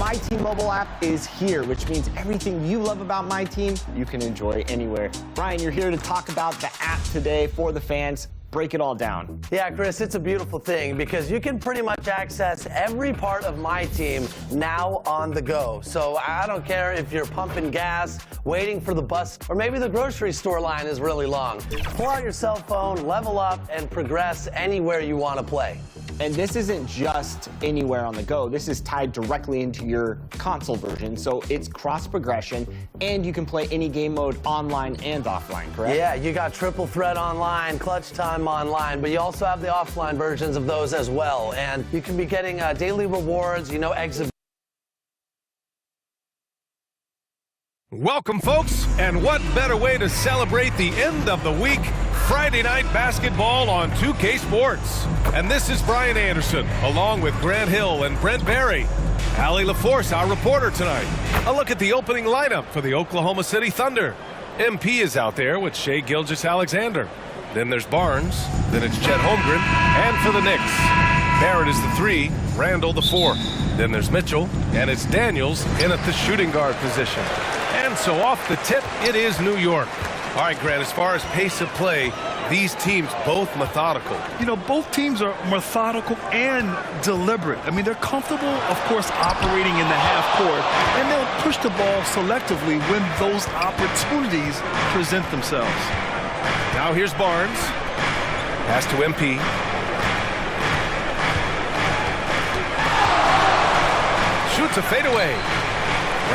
MyTeam mobile app is here, which means everything you love about MyTeam, you can enjoy anywhere. Brian, you're here to talk about the app today for the fans. Break it all down. Yeah, Chris, it's a beautiful thing because you can pretty much access every part of MyTeam now on the go. So I don't care if you're pumping gas, waiting for the bus, or maybe the grocery store line is really long. Pull out your cell phone, level up, and progress anywhere you want to play. And this isn't just anywhere on the go. This is tied directly into your console version, so it's cross-progression, and you can play any game mode online and offline, correct? Yeah, you got triple threat online, clutch time online, but you also have the offline versions of those as well. And you can be getting daily rewards, you know, exhibitions. Welcome, folks, and what better way to celebrate the end of the week? Friday night basketball on 2K Sports. And this is Brian Anderson, along with Grant Hill and Brent Barry. Allie LaForce, our reporter tonight. A look at the opening lineup for the Oklahoma City Thunder. MP is out there with Shai Gilgeous-Alexander. Then there's Barnes, then it's Chet Holmgren, and for the Knicks, Barrett is the 3, Randall the 4. Then there's Mitchell, and it's Daniels in at the shooting guard position. And so off the tip, it is New York. All right, Grant, as far as pace of play, these teams both methodical. You know, both teams are methodical and deliberate. I mean, they're comfortable, of course, operating in the half court, and they'll push the ball selectively when those opportunities present themselves. Now here's Barnes. Pass to MP. Shoots a fadeaway.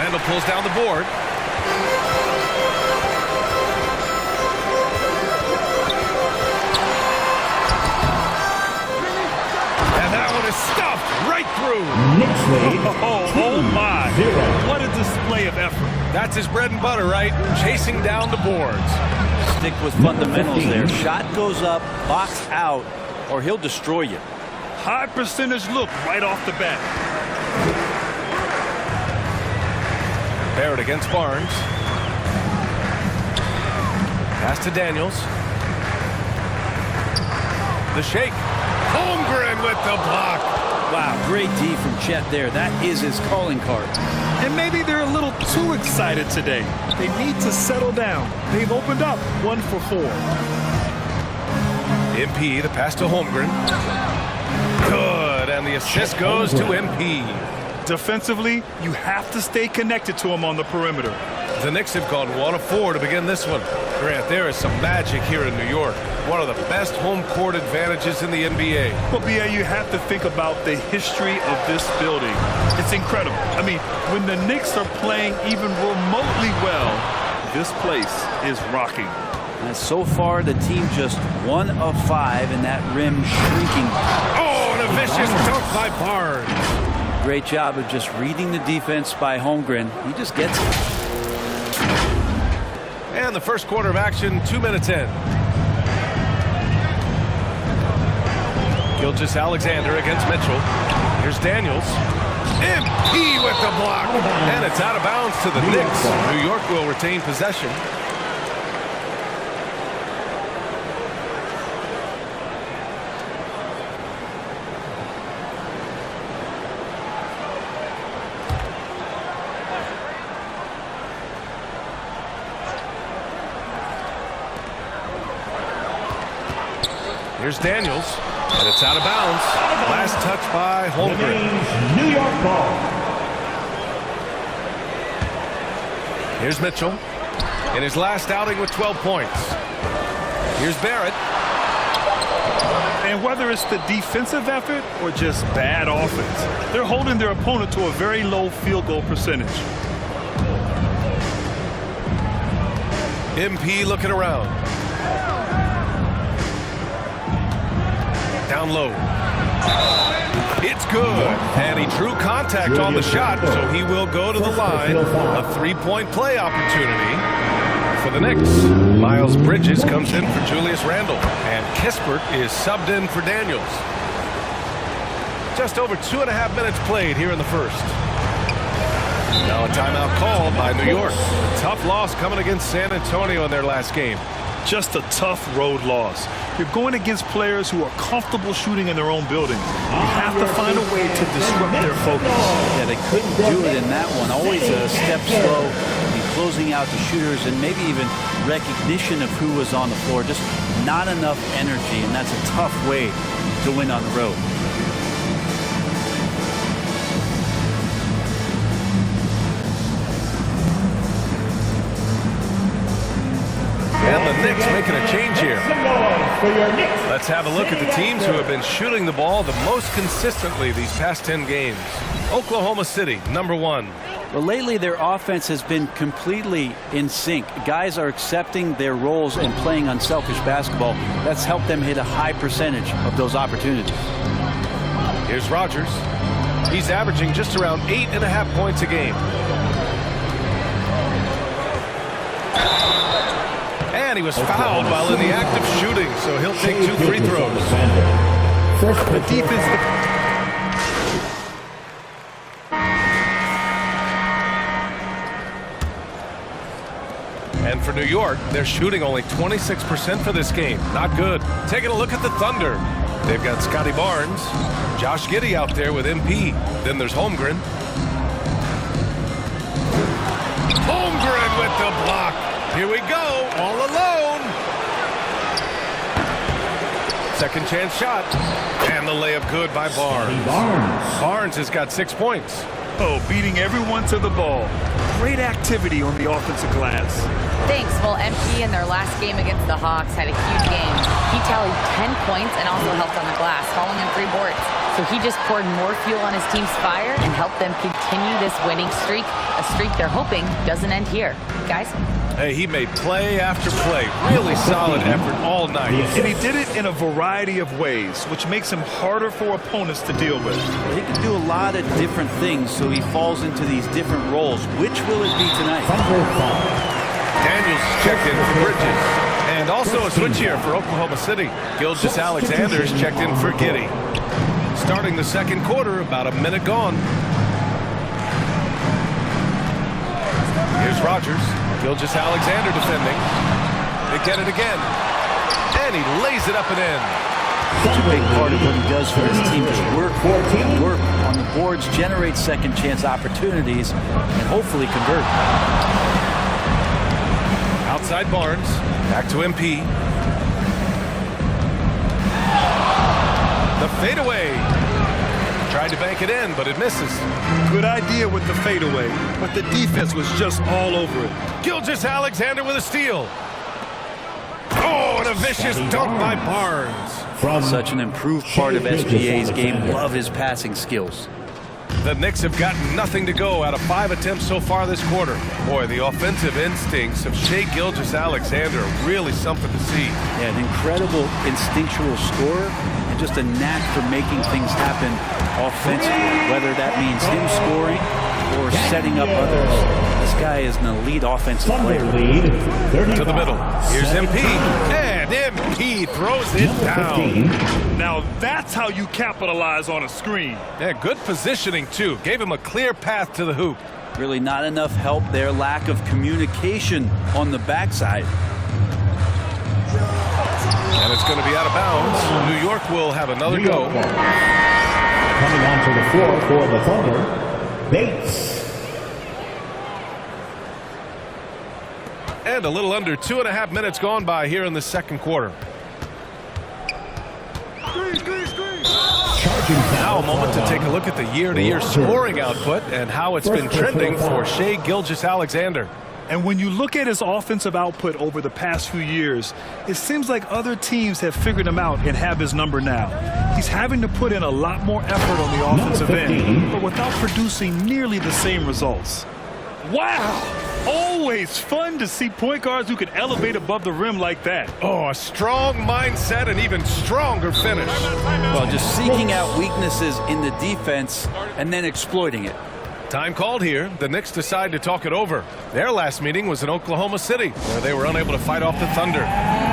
Randall pulls down the board. Stuffed right through. Oh my. What a display of effort. That's his bread and butter, right? Chasing down the boards. Stick with fundamentals there. Shot goes up, box out, or he'll destroy you. High percentage look right off the bat. Barrett against Barnes. Pass to Daniels. The shake. Holmgren with the block. Wow, great D from Chet there. That is his calling card. And maybe they're a little too excited today. They need to settle down. They've opened up 1 for 4. MP, the pass to Holmgren. Good, and the assist goes to MP. Defensively, you have to stay connected to him on the perimeter. The Knicks have gone 1 of 4 to begin this one. Grant, there is some magic here in New York. One of the best home court advantages in the NBA. Well, B.A., you have to think about the history of this building. It's incredible. I mean, when the Knicks are playing even remotely well, this place is rocking. And so far, the team just 1 of 5 in that rim shrinking. Oh, and a vicious dunk by Barnes. Great job of just reading the defense by Holmgren. He just gets it. And the first quarter of action, 2 minutes in. Gilgeous-Alexander against Mitchell. Here's Daniels. MP with the block. And it's out of bounds to the Knicks. New York will retain possession. Here's Daniels, and it's out of bounds. Last touch by Holmgren. New York ball. Here's Mitchell in his last outing with 12 points. Here's Barrett. And whether it's the defensive effort or just bad offense, they're holding their opponent to a very low field goal percentage. MP looking around. Down low. It's good. And he drew contact on the shot, so he will go to the line. A 3-point play opportunity for the Knicks. Miles Bridges comes in for Julius Randle. And Kispert is subbed in for Daniels. Just over 2.5 minutes played here in the first. Now a timeout called by New York. Tough loss coming against San Antonio in their last game. just a tough road loss. You're going against players who are comfortable shooting in their own building. You have to find a way to disrupt their focus. Yeah, they couldn't do it in that one. Always a step slow in closing out the shooters, and maybe even recognition of who was on the floor. Just not enough energy, and that's a tough way to win on the road. And the Knicks making a change here. Let's have a look at the teams who have been shooting the ball the most consistently these past 10 games. Oklahoma City, #1. Well, lately their offense has been completely in sync. Guys are accepting their roles and playing unselfish basketball. That's helped them hit a high percentage of those opportunities. Here's Rogers. He's averaging just around 8.5 points a game. And he was fouled while in the act of shooting, so he'll take 2 free throws. The defense. And for New York, they're shooting only 26% for this game. Not good. Taking a look at the Thunder. They've got Scotty Barnes, Josh Giddey out there with MP. Then there's Holmgren. Holmgren with the block. Here we go, all alone. Second chance shot. And the layup good by Barnes. Barnes has got 6 points. Oh, beating everyone to the ball. Great activity on the offensive glass. Thanks. Well, MP in their last game against the Hawks had a huge game. He tallied 10 points and also helped on the glass, hauling in 3 boards. So he just poured more fuel on his team's fire and helped them continue this winning streak, a streak they're hoping doesn't end here. Guys? Hey, he made play after play. Really solid effort all night. And he did it in a variety of ways, which makes him harder for opponents to deal with. He can do a lot of different things, so he falls into these different roles. Which will it be tonight? Daniels checked in for Bridges. And also a switch here for Oklahoma City. Gilgeous-Alexander's checked in for Giddey. Starting the second quarter, about a minute gone. Here's Rogers. Gilgeous-Alexander defending. They get it again. And he lays it up and in. Such a big part of what he does for his team is work on the boards, generate second chance opportunities, and hopefully convert. Outside Barnes. Back to MP. The fadeaway. Tried to bank it in, but it misses. Good idea with the fadeaway, but the defense was just all over it. Gilgeous-Alexander with a steal. Oh, and a vicious dunk by Barnes. Such an improved part of SGA's game. Love his passing skills. The Knicks have gotten nothing to go out of 5 attempts so far this quarter. Boy, the offensive instincts of Shai Gilgeous-Alexander are really something to see. Yeah, an incredible instinctual scorer and just a knack for making things happen offensively, whether that means him scoring or setting up others. This guy is an elite offensive player. To the middle. Here's MP. And MP throws it down. Now that's how you capitalize on a screen. Yeah, good positioning, too. Gave him a clear path to the hoop. Really not enough help there. Lack of communication on the backside. And it's going to be out of bounds. New York will have another go. Coming onto the floor for the Thunder, Bates. And a little under 2.5 minutes gone by here in the second quarter. Now a moment to take a look at the year-to-year scoring output and how it's been trending for Shai Gilgeous-Alexander. And when you look at his offensive output over the past few years, it seems like other teams have figured him out and have his number now. He's having to put in a lot more effort on the offensive end, but without producing nearly the same results. Wow! Always fun to see point guards who can elevate above the rim like that. Oh, a strong mindset and even stronger finish. Well, just seeking out weaknesses in the defense and then exploiting it. Time called here. The Knicks decide to talk it over. Their last meeting was in Oklahoma City, where they were unable to fight off the Thunder.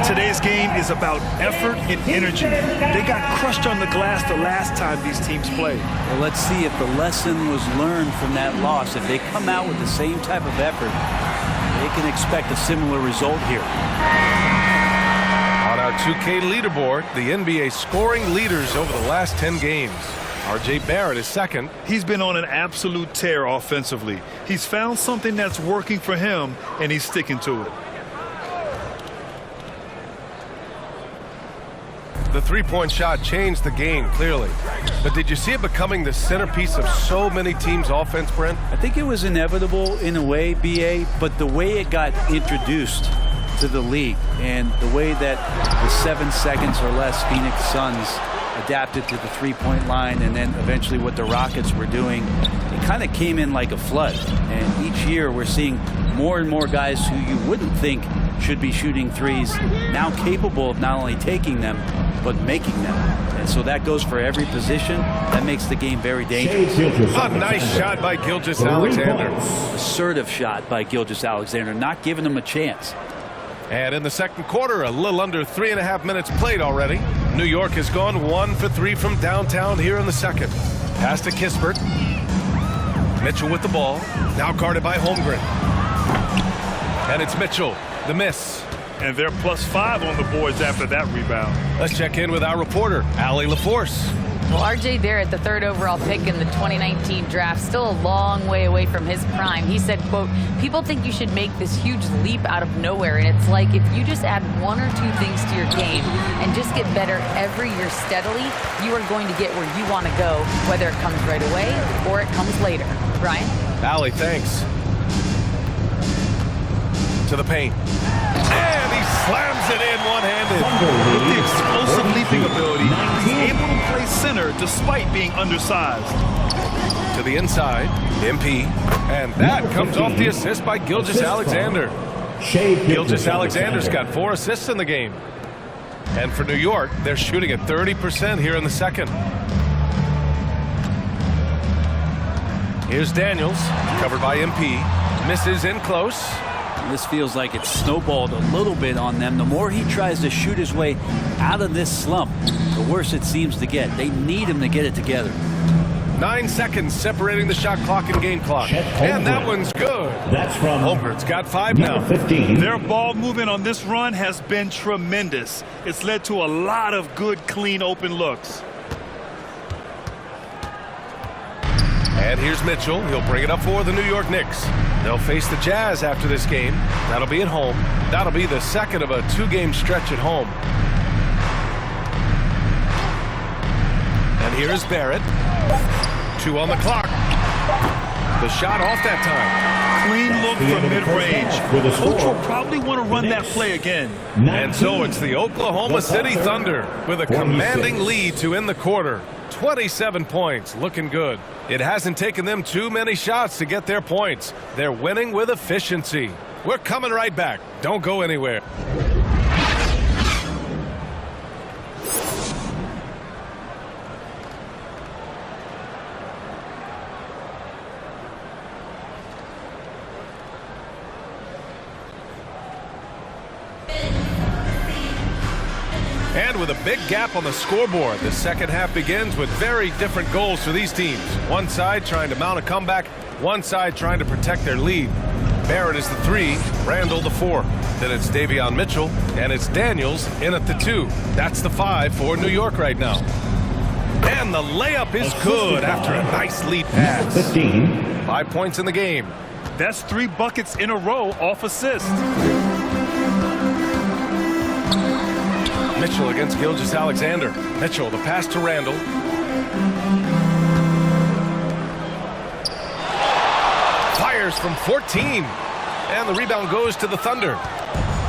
Today's game is about effort and energy. They got crushed on the glass the last time these teams played. Well, let's see if the lesson was learned from that loss. If they come out with the same type of effort, they can expect a similar result here. 2K leaderboard, the NBA scoring leaders over the last 10 games. R.J. Barrett is second. He's been on an absolute tear offensively. He's found something that's working for him, and he's sticking to it. The three-point shot changed the game, clearly. But did you see it becoming the centerpiece of so many teams' offense, Brent? I think it was inevitable in a way, B.A., but the way it got introduced to the league and the way that the 7 seconds or less Phoenix Suns adapted to the three-point line, and then eventually what the Rockets were doing, it kind of came in like a flood. And each year we're seeing more and more guys who you wouldn't think should be shooting threes now capable of not only taking them but making them. And so that goes for every position. That makes the game very dangerous. A nice shot by Gilgeous-Alexander. Assertive shot by Gilgeous-Alexander, not giving him a chance. And in the second quarter, a little under 3.5 minutes played already. New York has gone 1 for 3 from downtown here in the second. Pass to Kispert. Mitchell with the ball. Now guarded by Holmgren. And it's Mitchell. The miss. And they're +5 on the boards after that rebound. Let's check in with our reporter, Allie LaForce. Well, R.J. Barrett, the 3rd overall pick in the 2019 draft, still a long way away from his prime. He said, quote, "People think you should make this huge leap out of nowhere, and it's like if you just add 1 or 2 things to your game and just get better every year steadily, you are going to get where you want to go, whether it comes right away or it comes later." Brian? Allie, thanks. To the paint. And he slams it in one-handed. With the explosive leaping ability, he's able to play center despite being undersized. To the inside, MP. And that comes off the assist by Gilgeous-Alexander. Gilgeous-Alexander's got 4 assists in the game. And for New York, they're shooting at 30% here in the second. Here's Daniels, covered by MP. Misses in close. This feels like it's snowballed a little bit on them. The more he tries to shoot his way out of this slump, the worse it seems to get. They need him to get it together. 9 seconds separating the shot clock and game clock. And that one's good. That's from Holmgren's got 5 now. 15. Their ball movement on this run has been tremendous. It's led to a lot of good, clean, open looks. And here's Mitchell. He'll bring it up for the New York Knicks. They'll face the Jazz after this game. That'll be at home. That'll be the second of a 2-game stretch at home. And here is Barrett. 2 on the clock. The shot off that time. Clean look from mid-range. Coach will probably want to run that play again. And so it's the Oklahoma City Thunder with a commanding lead to end the quarter. 27 points, looking good. It hasn't taken them too many shots to get their points. They're winning with efficiency. We're coming right back. Don't go anywhere. And with a big gap on the scoreboard, the second half begins with very different goals for these teams. One side trying to mount a comeback, one side trying to protect their lead. Barrett is the 3, Randall the 4. Then it's Davion Mitchell, and it's Daniels in at the 2. That's the 5 for New York right now. And the layup is good after a nice lead pass. 15. 5 points in the game. That's 3 buckets in a row off assist. Mitchell against Gilgeous-Alexander. Mitchell, the pass to Randall. Fires from 14. And the rebound goes to the Thunder.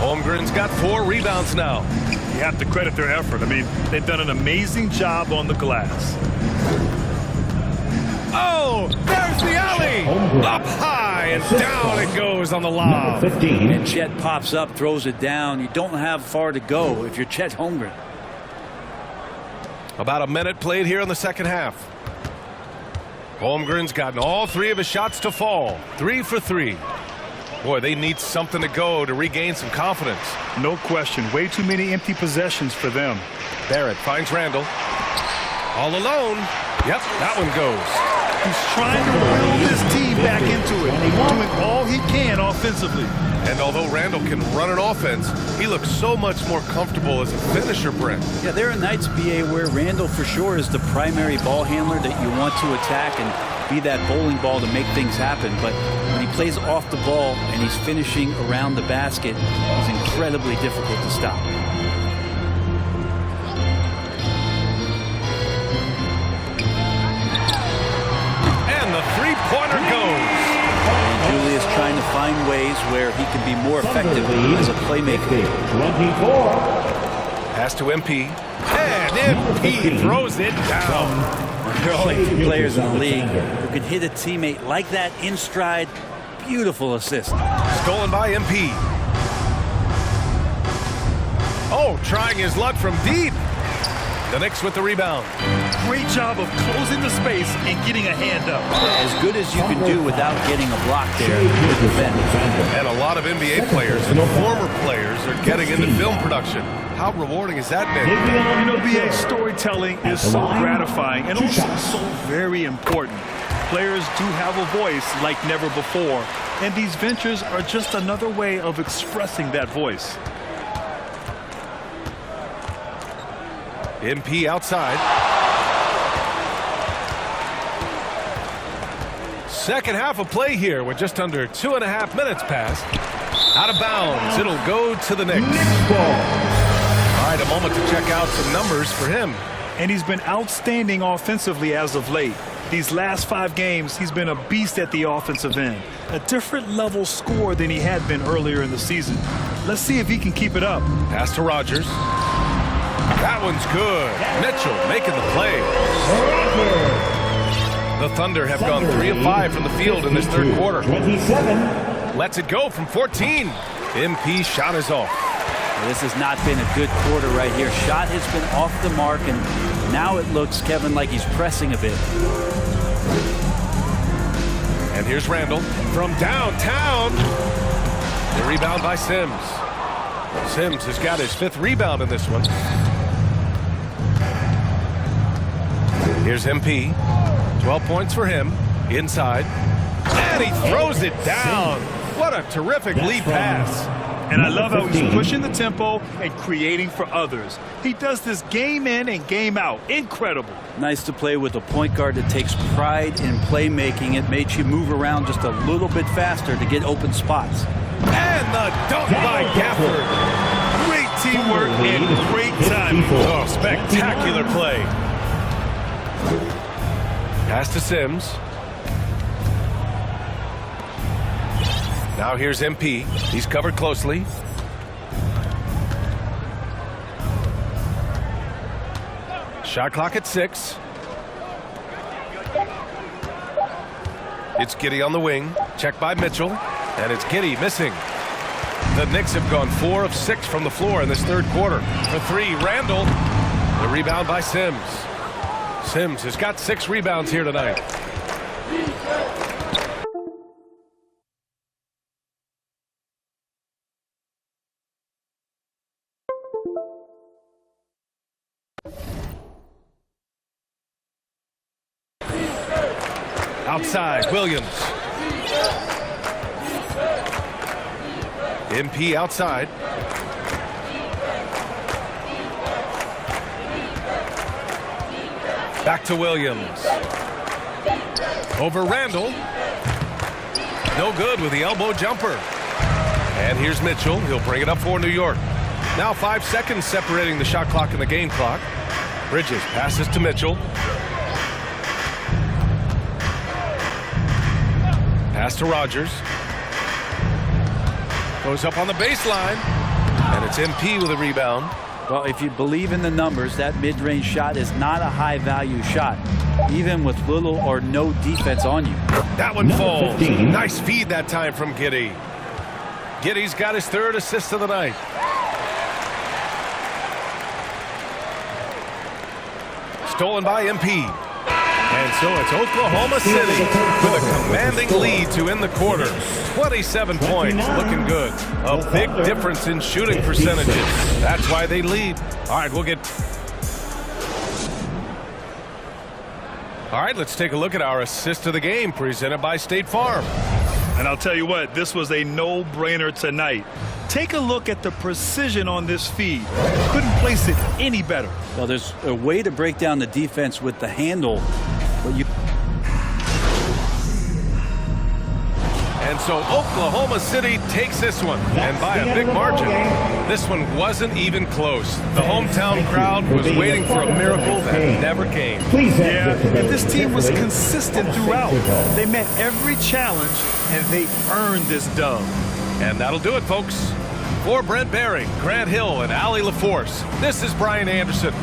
Holmgren's got 4 rebounds now. You have to credit their effort. I mean, they've done an amazing job on the glass. Oh, there's the alley. Up high and down it goes on the lob. 15. And Chet pops up, throws it down. You don't have far to go if you're Chet Holmgren. About a minute played here in the second half. Holmgren's gotten all 3 of his shots to fall. 3 for 3. Boy, they need something to go to regain some confidence. No question. Way too many empty possessions for them. Barrett finds Randall. All alone. Yep, that one goes. He's trying to will this team back into it, doing all he can offensively. And although Randall can run an offense, he looks so much more comfortable as a finisher, Brent. Yeah, there are nights, BA, where Randall for sure is the primary ball handler that you want to attack and be that bowling ball to make things happen. But when he plays off the ball and he's finishing around the basket, he's incredibly difficult to stop. And the three-pointer goes. And Julius trying to find ways where he can be more effective as a playmaker. 24. Pass to MP. And MP throws it down. There are only 2 players in the league who can hit a teammate like that in stride. Beautiful assist. Stolen by MP. Oh, trying his luck from deep. The Knicks with the rebound. Great job of closing the space and getting a hand up. As good as you can do without getting a block there with the defender. And a lot of NBA players and former players are getting into film production. How rewarding has that been? You know, BA, storytelling is so gratifying and also so very important. Players do have a voice like never before, and these ventures are just another way of expressing that voice. MP outside. Second half of play here with just under 2.5 minutes passed. Out of bounds. It'll go to the Knicks. All right, a moment to check out some numbers for him. And he's been outstanding offensively as of late. These last 5 games, he's been a beast at the offensive end. A different level score than he had been earlier in the season. Let's see if he can keep it up. Pass to Rogers. That one's good. Mitchell making the play. The Thunder have gone 3 of 5 from the field in this third quarter. 27. Lets it go from 14. MP shot is off. Well, this has not been a good quarter right here. Shot has been off the mark, and now it looks, Kevin, like he's pressing a bit. And here's Randall from downtown. The rebound by Sims. Sims has got his 5th rebound in this one. Here's MP. 12 points for him. Inside. And he throws it down. What a terrific lead pass. And I love how he's pushing the tempo and creating for others. He does this game in and game out. Incredible. Nice to play with a point guard that takes pride in playmaking. It makes you move around just a little bit faster to get open spots. And the dunk by Gafford. Great teamwork and great timing. Oh, spectacular play. Pass to Sims. Now here's MP. He's covered closely. Shot clock at 6. It's Giddey on the wing. Checked by Mitchell. And it's Giddey missing. The Knicks have gone 4 of 6 from the floor in this third quarter. For 3, Randall. The rebound by Sims. Sims has got 6 rebounds here tonight. Outside, Williams. MP outside. Back to Williams. Over Randall. No good with the elbow jumper. And here's Mitchell. He'll bring it up for New York. Now 5 seconds separating the shot clock and the game clock. Bridges passes to Mitchell. Pass to Rogers. Goes up on the baseline. And it's MP with a rebound. Well, if you believe in the numbers, that mid-range shot is not a high-value shot, even with little or no defense on you. That one falls. Nice feed that time from Giddey. Giddey's got his 3rd assist of the night. Stolen by MP. And so it's Oklahoma City with a commanding lead to end the quarter. 27 points, looking good. A big difference in shooting percentages. That's why they lead. All right, we'll get... All right, let's take a look at our assist of the game presented by State Farm. And I'll tell you what, this was a no-brainer tonight. Take a look at the precision on this feed. Couldn't place it any better. Well, there's a way to break down the defense with the handle, but you. And so Oklahoma City takes this one, and by a big margin. This one wasn't even close. The hometown crowd was waiting for a miracle that never came. Yeah, and this team was consistent throughout. They met every challenge, and they earned this dub. And that'll do it, folks. For Brent Barry, Grant Hill, and Allie LaForce, this is Brian Anderson.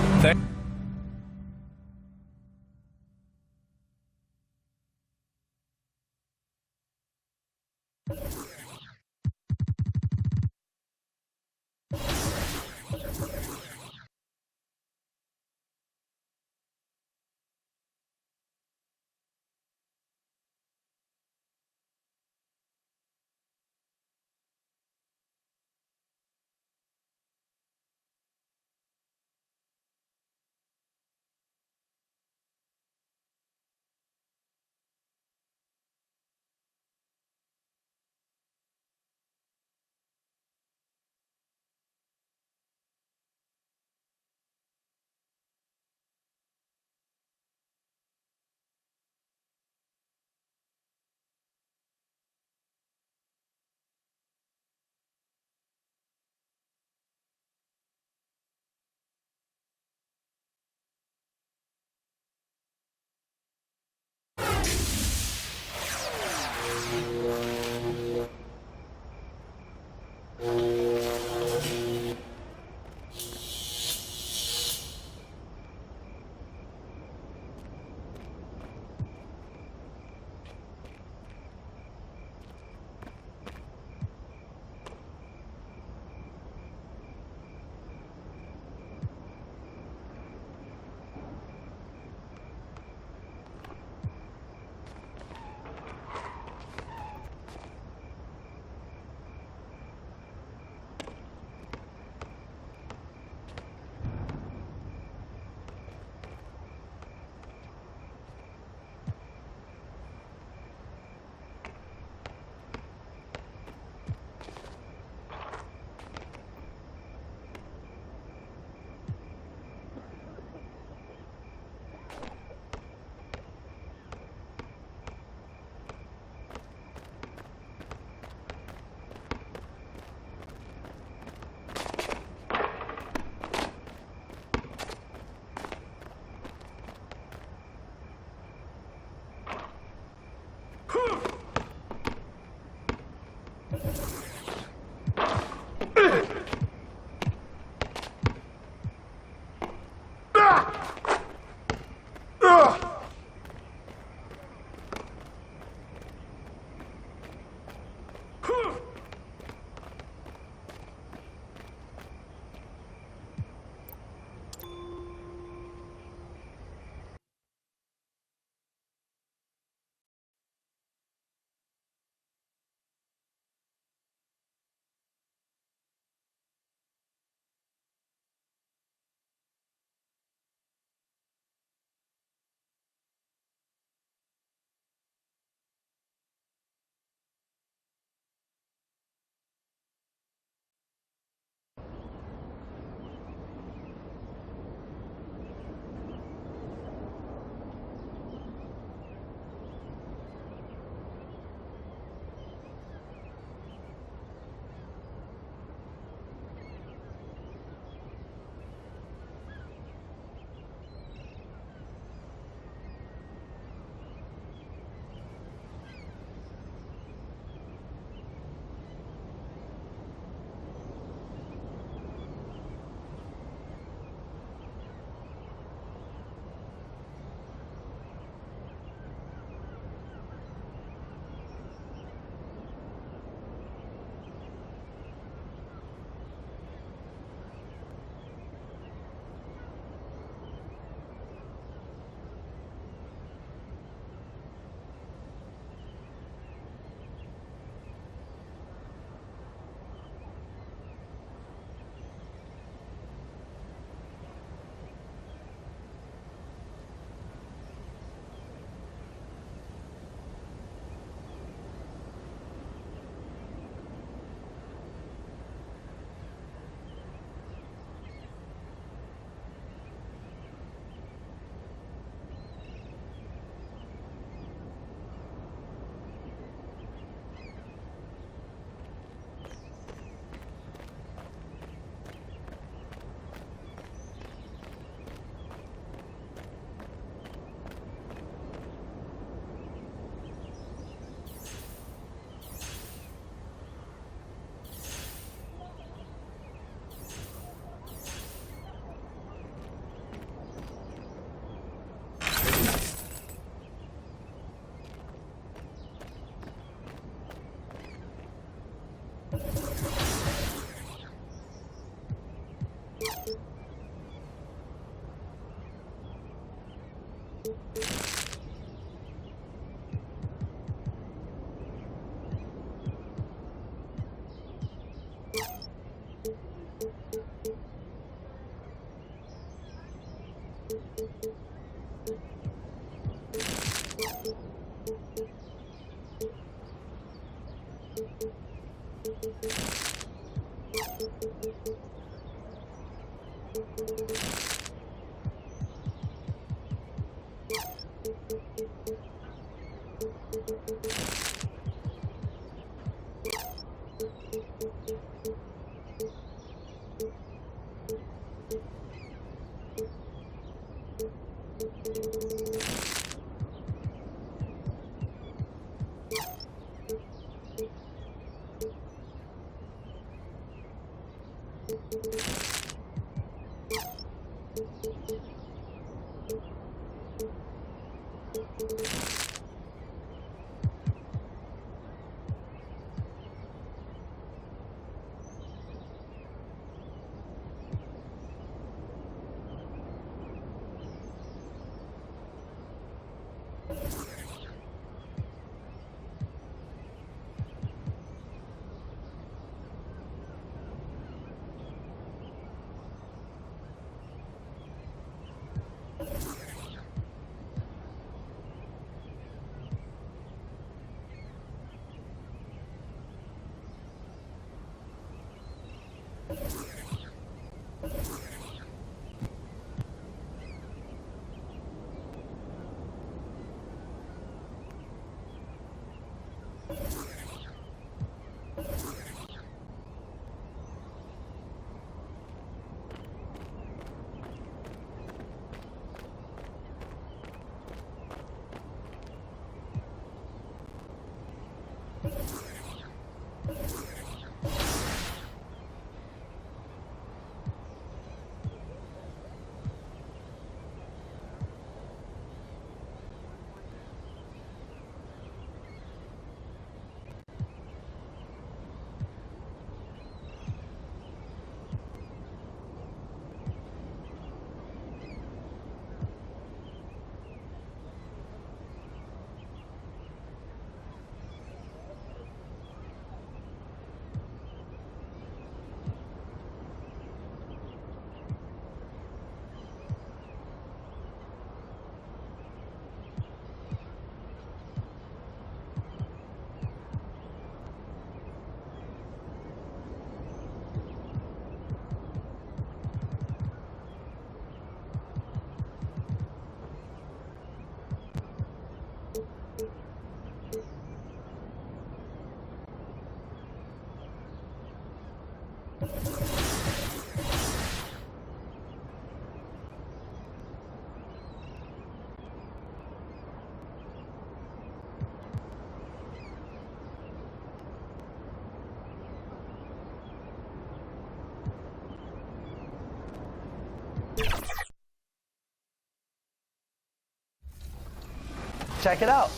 Check it out.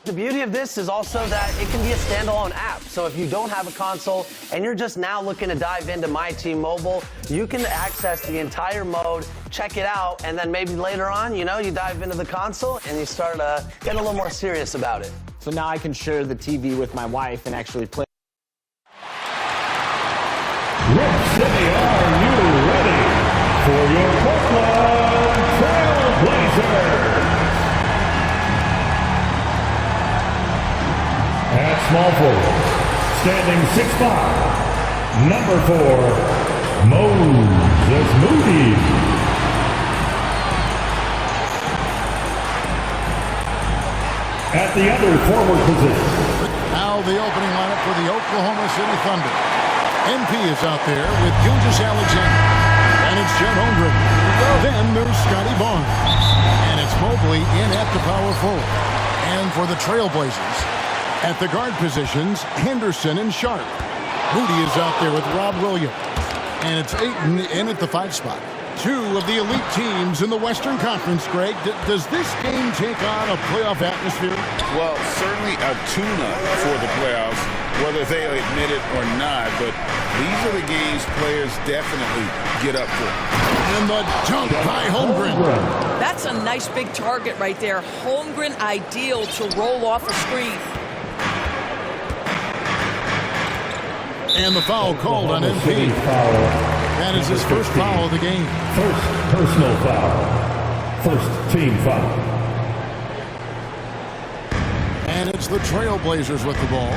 The beauty of this is also that it can be a standalone app. So if you don't have a console and you're just now looking to dive into MyTeam Mobile, you can access the entire mode, check it out, and then maybe later on, you dive into the console and you start getting a little more serious about it. So now I can share the TV with my wife and actually play. Rip City, are you ready for your Portland Trail Blazers? At small forward, standing 6'5", number 4, Moses Moody. At the other forward position. Now the opening lineup for the Oklahoma City Thunder. MP is out there with Gilgeous Alexander. And it's Jet Holmgren. Then there's Scotty Barnes. And it's Mobley in at the power forward. And for the Trailblazers, at the guard positions, Henderson and Sharp. Moody is out there with Rob Williams. And it's Ayton in at the 5 spot. two of the elite teams in the Western Conference, Greg. Does this game take on a playoff atmosphere? Well, certainly a tune-up for the playoffs, whether they admit it or not. But these are the games players definitely get up for. And the dunk by Holmgren. That's a nice big target right there. Holmgren ideal to roll off a screen. And the foul called on MP. That is his first foul of the game. First personal foul. First team foul. And it's the Trailblazers with the ball.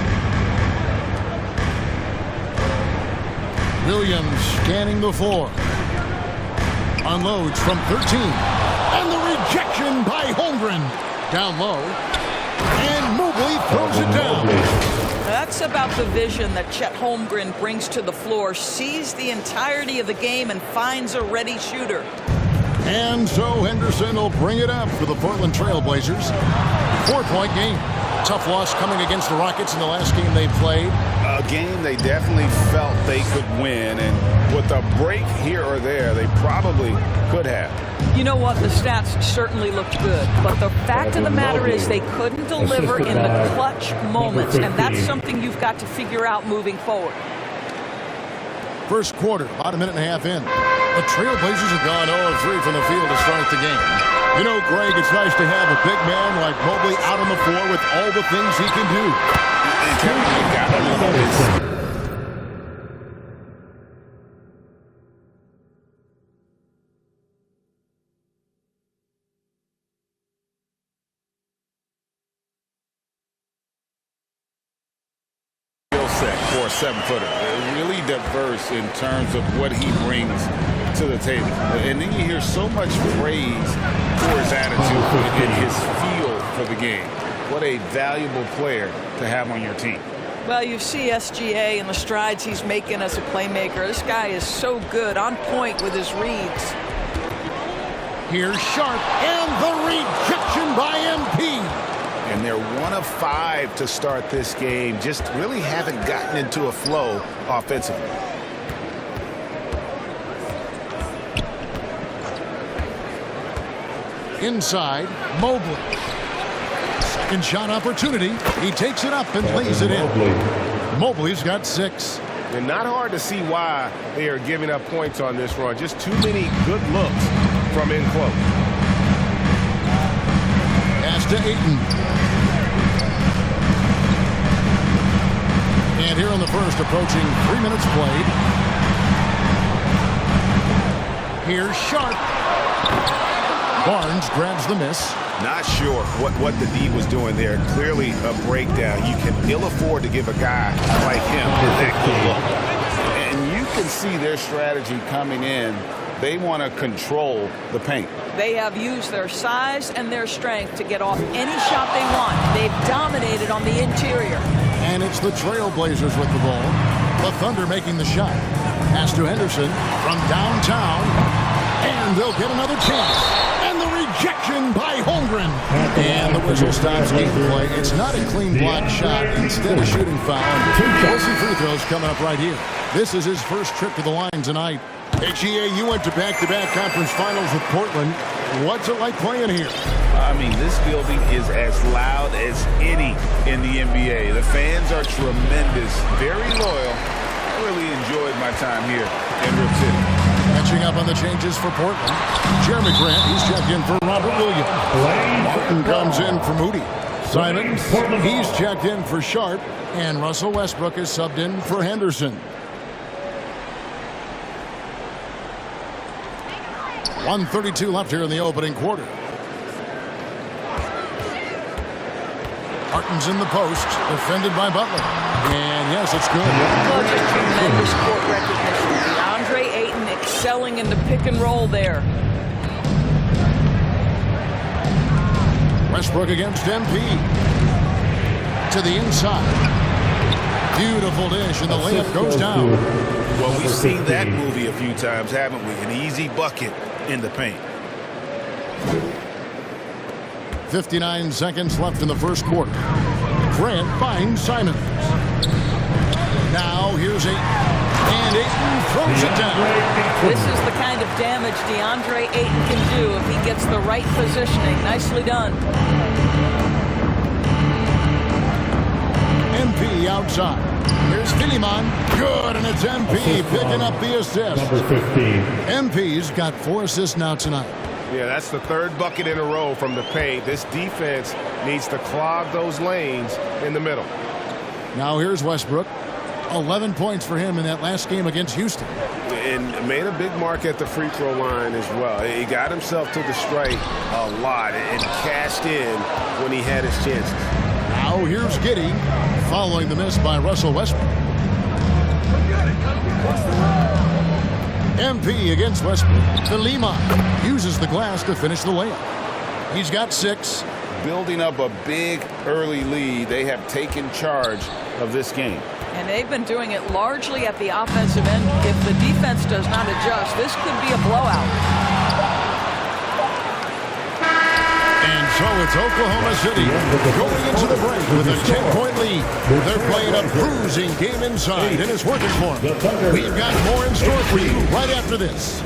Williams scanning the floor. Unloads from 13. And the rejection by Holmgren. Down low. And Mobley throws it down. That's about the vision that Chet Holmgren brings to the floor. Sees the entirety of the game and finds a ready shooter. And so Henderson will bring it up for the Portland Trailblazers. 4-point game. Tough loss coming against the Rockets in the last game they played. A game they definitely felt they could win, and with a break here or there, they probably could have. You know what? The stats certainly looked good, but the fact of the matter is they couldn't deliver in the clutch moments, and that's something you've got to figure out moving forward. First quarter, about a minute and a half in. The Trailblazers have gone 0-3 from the field to start the game. You know, Greg, it's nice to have a big man like Mobley out on the floor with all the things he can do. And Kevin, you gotta love this. For a 7-footer, really diverse in terms of what he brings to the table. And then you hear so much praise for his attitude and his feel for the game. What a valuable player to have on your team. Well, you see SGA and the strides he's making as a playmaker. This guy is so good, on point with his reads. Here's Sharp, and the rejection by MP. And they're 1 of 5 to start this game. Just really haven't gotten into a flow offensively. Inside, Mobley. Second shot opportunity. He takes it up and lays it in. Mobley's got 6. And not hard to see why they are giving up points on this run. Just too many good looks from in close. Pass to Ayton. And here in the first, approaching 3 minutes played. Here's Sharp. Barnes grabs the miss. Not sure what the D was doing there. Clearly a breakdown. You can ill afford to give a guy like him that good look. And you can see their strategy coming in. They want to control the paint. They have used their size and their strength to get off any shot they want. They've dominated on the interior. And it's the Trailblazers with the ball. The Thunder making the shot. Pass to Henderson from downtown. And they'll get another chance. And the rejection by Holmgren. And the whistle stops gameplay. It's not a clean block shot. Instead of shooting foul. 2 free throws coming up right here. This is his first trip to the line tonight. HEA, you went to back-to-back conference finals with Portland. What's it like playing here? I mean, this building is as loud as any in the NBA. The fans are tremendous, very loyal. I really enjoyed my time here in Rip City. Catching up on the changes for Portland. Jeremy Grant, he's checked in for Robert Williams. Martin comes in for Moody. Simons, he's checked in for Sharp. And Russell Westbrook is subbed in for Henderson. 1:32 left here in the opening quarter. Martin's in the post, defended by Butler. And yes, it's good. Well, just tremendous court recognition. DeAndre Ayton excelling in the pick and roll there. Westbrook against MP. To the inside. Beautiful dish, and the layup goes down. Well, we've seen that movie a few times, haven't we? An easy bucket in the paint. 59 seconds left in the first quarter. Grant finds Simons. Now here's Ayton. And And Ayton throws it down. This is the kind of damage DeAndre Ayton can do if he gets the right positioning. Nicely done. MP outside. Here's Philemon. Good, and it's MP picking up the assist. Number 15. MP's got 4 assists now tonight. Yeah, that's the 3rd bucket in a row from the paint. This defense needs to clog those lanes in the middle. Now here's Westbrook. 11 points for him in that last game against Houston. And made a big mark at the free throw line as well. He got himself to the strike a lot and cashed in when he had his chances. Now here's Giddey following the miss by Russell Westbrook. MP against Westbrook. Philemon uses the glass to finish the layup. He's got 6. Building up a big early lead, they have taken charge of this game. And they've been doing it largely at the offensive end. If the defense does not adjust, this could be a blowout. And so it's Oklahoma City going into the break with a 10-point lead. They're playing a bruising game inside, and it's working for them. We've got more in store for you right after this.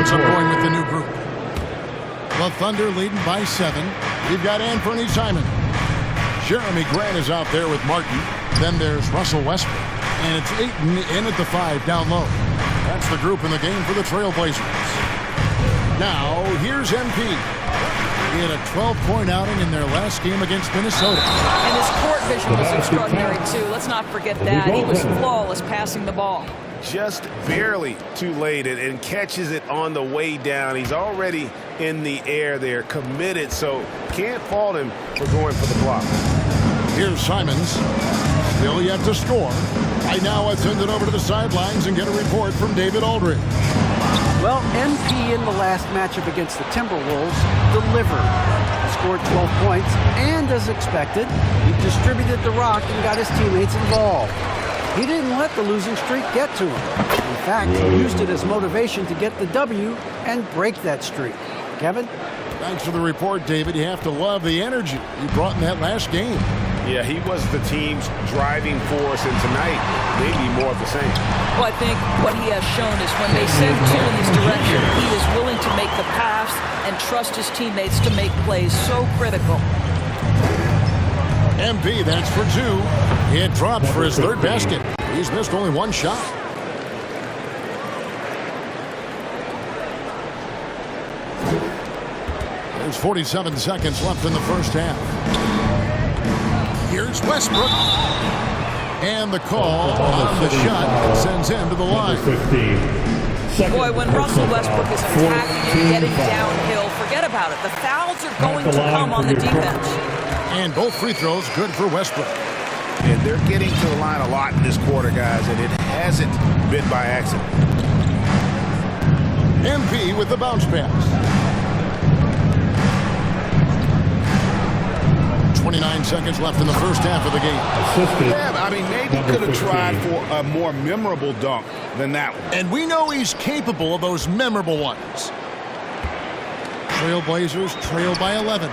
So going with the new group. The Thunder leading by 7. We've got Anthony Simon. Jeremy Grant is out there with Martin. Then there's Russell Westbrook. And it's Ayton in at the 5 down low. That's the group in the game for the Trailblazers. Now, here's MP. He had a 12-point outing in their last game against Minnesota. And his court vision was extraordinary, too. Let's not forget that. He was flawless passing the ball. Just barely too late and catches it on the way down. He's already in the air there, committed, so can't fault him for going for the block. Here's Simons. Still yet to score. Right now, let's send it over to the sidelines and get a report from David Aldridge. Well, MP in the last matchup against the Timberwolves delivered. He scored 12 points, and as expected, he distributed the rock and got his teammates involved. He didn't let the losing streak get to him. In fact, he used it as motivation to get the W and break that streak. Kevin? Thanks for the report, David. You have to love the energy you brought in that last game. Yeah, he was the team's driving force, and tonight, maybe more of the same. Well, I think what he has shown is when they send 2 in his direction, he is willing to make the pass and trust his teammates to make plays. So critical. MP, that's for 2. It drops for his 3rd basket. He's missed only 1 shot. There's 47 seconds left in the first half. Here's Westbrook. And the call on the shot sends him to the line. Boy, when Russell Westbrook is attacking and getting downhill, forget about it. The fouls are going to come on the defense. And both free throws good for Westbrook. And they're getting to the line a lot in this quarter, guys, and it hasn't been by accident. MP with the bounce pass. 29 seconds left in the first half of the game. Yeah, I mean, maybe could have tried for a more memorable dunk than that one. And we know he's capable of those memorable ones. Trailblazers trail by 11.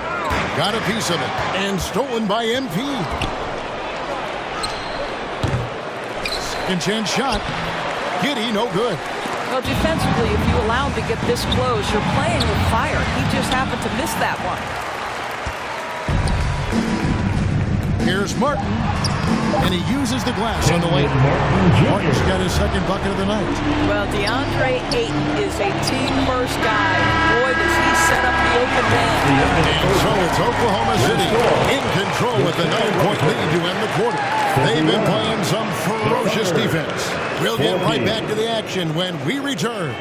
Got a piece of it. And stolen by MP. Second chance shot. Giddey, no good. Well, defensively, if you allow him to get this close, you're playing with fire. He just happened to miss that one. Here's Martin, and he uses the glass on the way. Martin's got his 2nd bucket of the night. Well, DeAndre Ayton is a team-first guy, and boy, does he set up the open man. And so it's Oklahoma City in control with the 9-point lead to end the quarter. They've been playing some ferocious defense. We'll get right back to the action when we return.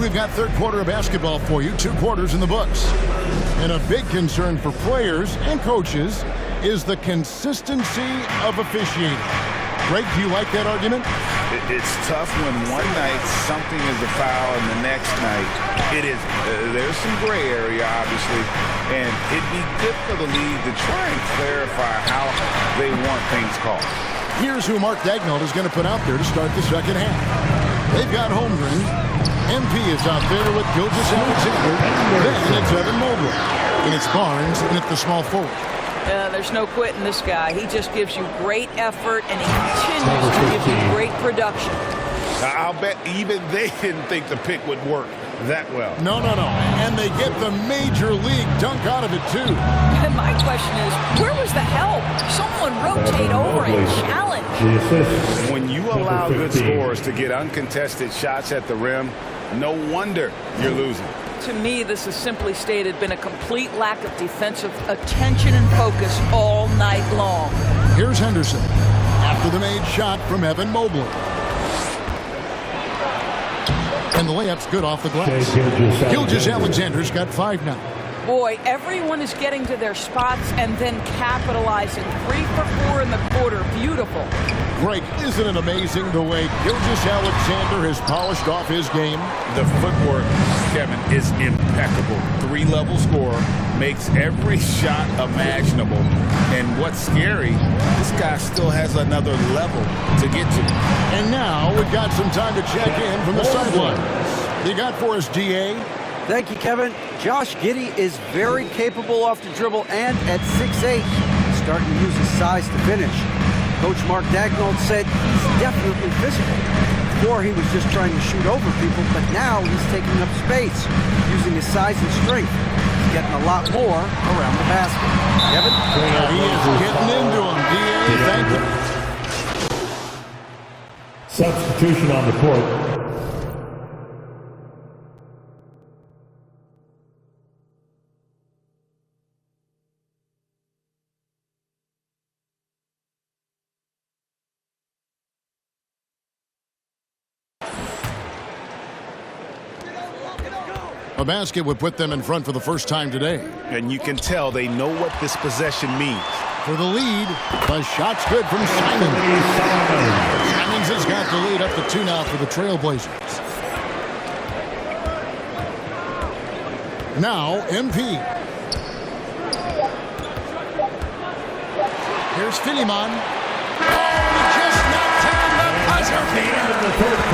We've got 3rd quarter of basketball for you, 2 quarters in the books. And a big concern for players and coaches is the consistency of officiating. Greg, do you like that argument? It's tough when one night something is a foul and the next night it isn't. There's some gray area, obviously, and it'd be good for the league to try and clarify how they want things called. Here's who Mark Daigneault is going to put out there to start the second half. They've got Holmgren. MP is out there with Gilgeous Alexander. Then it's Evan Mobley. And it's Barnes and it's the small forward. There's no quitting this guy. He just gives you great effort, and he continues to give you great production. I'll bet even they didn't think the pick would work that well. No. And they get the major league dunk out of it, too. And my question is, where was the help? Someone rotate over and challenge. When you allow good scorers to get uncontested shots at the rim, no wonder you're losing. To me, this has simply stated been a complete lack of defensive attention and focus all night long. Here's Henderson after the made shot from Evan Mobley. And the layup's good off the glass. Gilgeous Alexander's got 5 now. Boy, everyone is getting to their spots and then capitalizing. 3 for 4 in the quarter. Beautiful. Greg, isn't it amazing the way Gilgeous Alexander has polished off his game? The footwork, Kevin, is impeccable. 3-level scorer, makes every shot imaginable. And what's scary, this guy still has another level to get to. And now we've got some time to check in from the sidelines. You got for us, DA? Thank you, Kevin. Josh Giddey is very capable off the dribble and at 6'8", starting to use his size to finish. Coach Mark Daigneault said he's definitely physical. Before he was just trying to shoot over people, but now he's taking up space, using his size and strength. He's getting a lot more around the basket. Kevin? He is getting into him. DA, thank you. Substitution on the court. A basket would put them in front for the first time today. And you can tell they know what this possession means. For the lead, the shot's good from Simons. Simons has got the lead up to 2 now for the Trailblazers. Now, MP. Here's Philemon. Oh, just not taking the buzzer.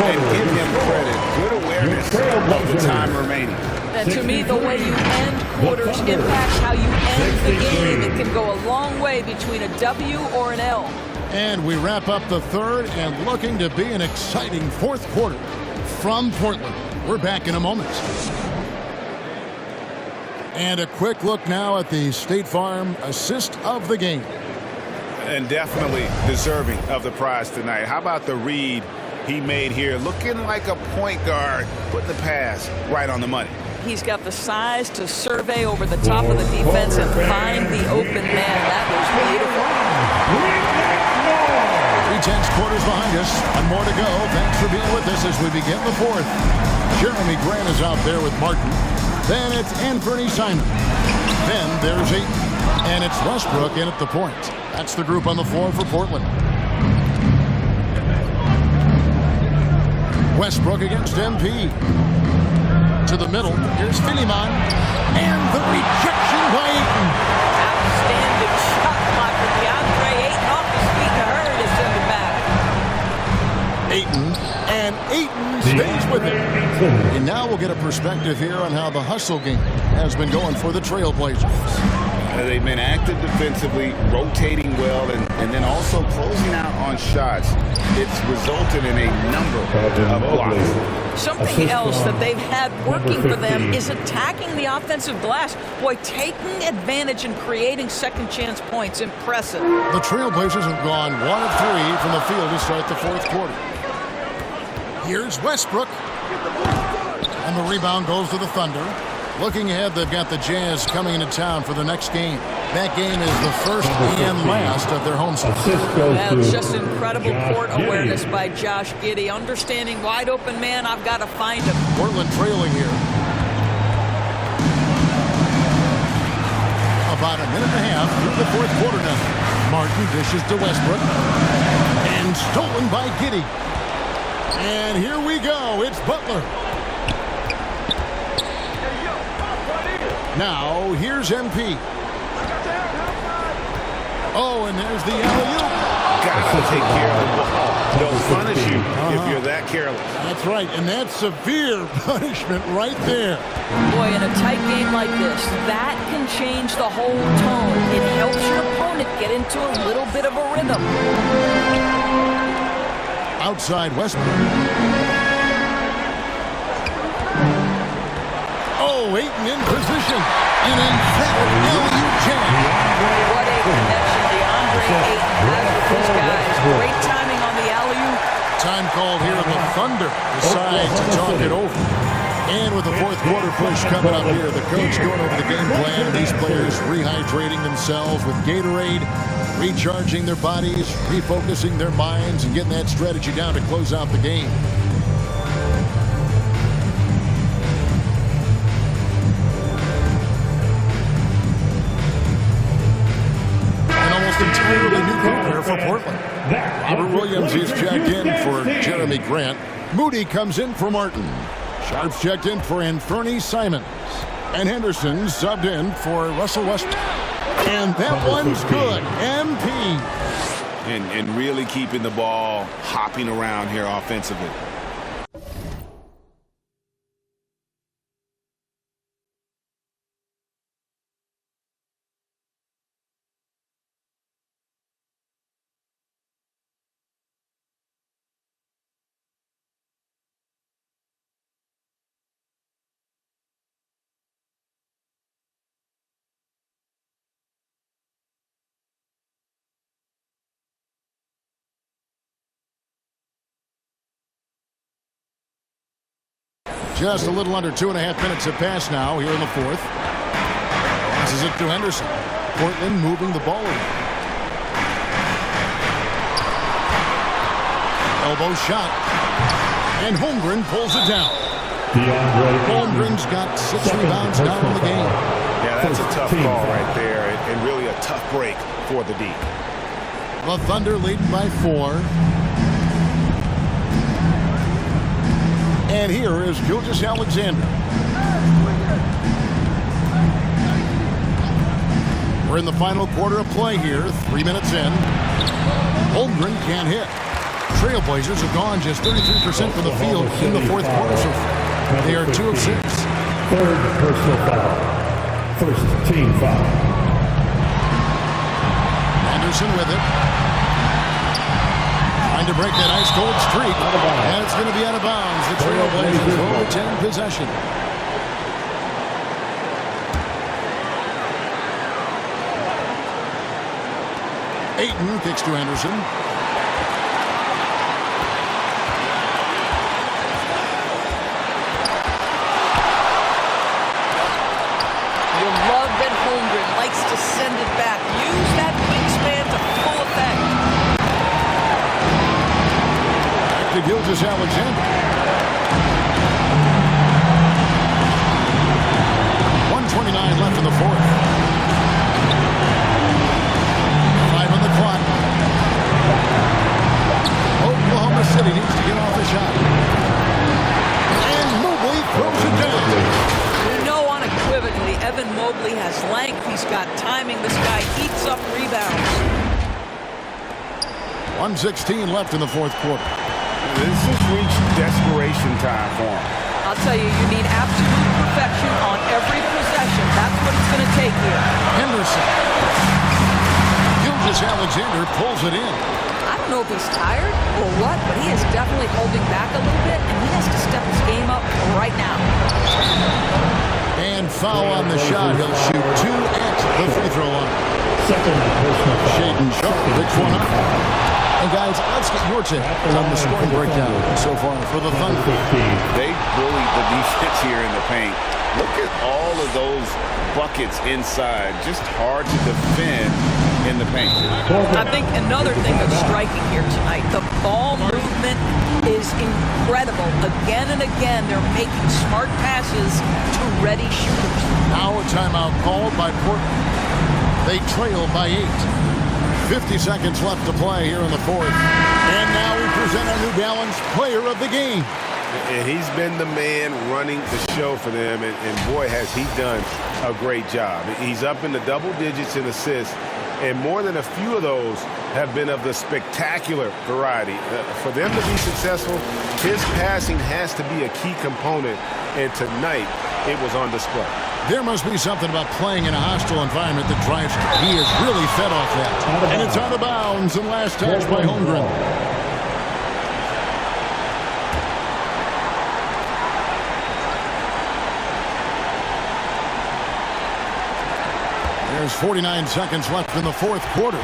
And give him credit. Good awareness of the time remaining. And to me, the way you end quarters impacts how you end the game. It can go a long way between a W or an L. And we wrap up the third and looking to be an exciting fourth quarter from Portland. We're back in a moment. And a quick look now at the State Farm assist of the game. And definitely deserving of the prize tonight. How about the read he made here? Looking like a point guard, put the pass right on the money. He's got the size to survey over the top of the defense and find the open man. That was beautiful. 3/10 quarters behind us. And more to go. Thanks for being with us as we begin the fourth. Jeremy Grant is out there with Martin. Then it's Anthony Simon. Then there's Ayton. And it's Westbrook in at the point. That's the group on the floor for Portland. Westbrook against MP. To the middle. Here's Philemon. And the rejection by Ayton. Outstanding shot block for DeAndre Ayton off his feet to hurry to send it back. Ayton. And Ayton stays with it. And now we'll get a perspective here on how the hustle game has been going for the Trailblazers. They've been active defensively, rotating well, and then also closing out on shots. It's resulted in a number of blocks. Something else that they've had working for them is attacking the offensive glass. Boy, taking advantage and creating second chance points. Impressive. The Trailblazers have gone 1 of 3 from the field to start the fourth quarter. Here's Westbrook. And the rebound goes to the Thunder. Looking ahead, they've got the Jazz coming into town for the next game. That game is the first and last of their home season. Well, just incredible court awareness by Josh Giddey. Understanding wide open man, I've got to find him. Portland trailing here. About a minute and a half through the fourth quarter now. Martin dishes to Westbrook. And stolen by Giddey. And here we go. It's Butler. Now, here's MP. Oh, and there's the alley-oop. Gotta take care of the ball. They'll punish you if you're that careless. That's right, and that's severe punishment right there. Boy, in a tight game like this, that can change the whole tone. It helps your opponent get into a little bit of a rhythm. Outside Westbrook. Oh, Ayton in position. An emphatic alley-oop jam. What a connection DeAndre Ayton has with his guys. Great timing on the alley-oop. Time called here, the Thunder decide to talk it over. And with the fourth quarter push coming up here, the coach going over the game plan, and these players rehydrating themselves with Gatorade, recharging their bodies, refocusing their minds, and getting that strategy down to close out the game. Entirely new group here for Portland. Robert Williams is checked in for Jeremy Grant. Moody comes in for Martin. Sharp's checked in for Anthony Simons. And Henderson subbed in for Russell Westbrook. And that one's good. MP. And really keeping the ball hopping around here offensively. Just a little under 2.5 minutes have passed now here in the fourth. Passes it to Henderson. Portland moving the ball away. Elbow shot. And Holmgren pulls it down. Holmgren's got 6 rebounds now in the game. Yeah, that's a tough call right there, and really a tough break for the D. The Thunder leading by 4. And here is Gilgeous-Alexander. We're in the final quarter of play here, 3 minutes in. Holmgren can't hit. Trailblazers have gone just 33% from the field in the fourth quarter so far. They are 2 of 6. Third personal foul. First team foul. Anderson with it. Trying to break that ice-cold streak. And it's going to be out of bounds. The Trailblazers will retain possession. Ayton kicks to Anderson. You love that Holmgren likes to send it back. Use that wingspan to full effect. Back to Gilgeous-Alexander. 1:29 left in the fourth. 5 on the clock. Oklahoma City needs to get off the shot. And Mobley throws it down. You know unequivocally, Evan Mobley has length. He's got timing. This guy eats up rebounds. 1:16 left in the fourth quarter. This has reached desperation time for him. I'll tell you, you need absolute perfection on every possession. That's what it's going to take here. Henderson. Gilgeous-Alexander pulls it in. I don't know if he's tired or what, but he is definitely holding back a little bit, and he has to step his game up right now. And foul on the shot. He'll shoot 2 at the free throw line. Second personal foul. Shaden Sharp picks one up. And guys, let's get your take on the scoring breakdown so far for the Thunder. They bullied the defense here in the paint. Look at all of those buckets inside. Just hard to defend in the paint. I think another thing that's striking here tonight, the ball movement is incredible. Again and again, they're making smart passes to ready shooters. Now a timeout called by Portland. They trail by 8. 50 seconds left to play here in the fourth. And now we present our New Balance Player of the Game. And he's been the man running the show for them, and boy, has he done a great job. He's up in the double digits in assists, and more than a few of those have been of the spectacular variety. For them to be successful, his passing has to be a key component, and tonight it was on display. There must be something about playing in a hostile environment that drives him. He is really fed off that. And it's out of bounds and last touch by Holmgren. There's 49 seconds left in the fourth quarter.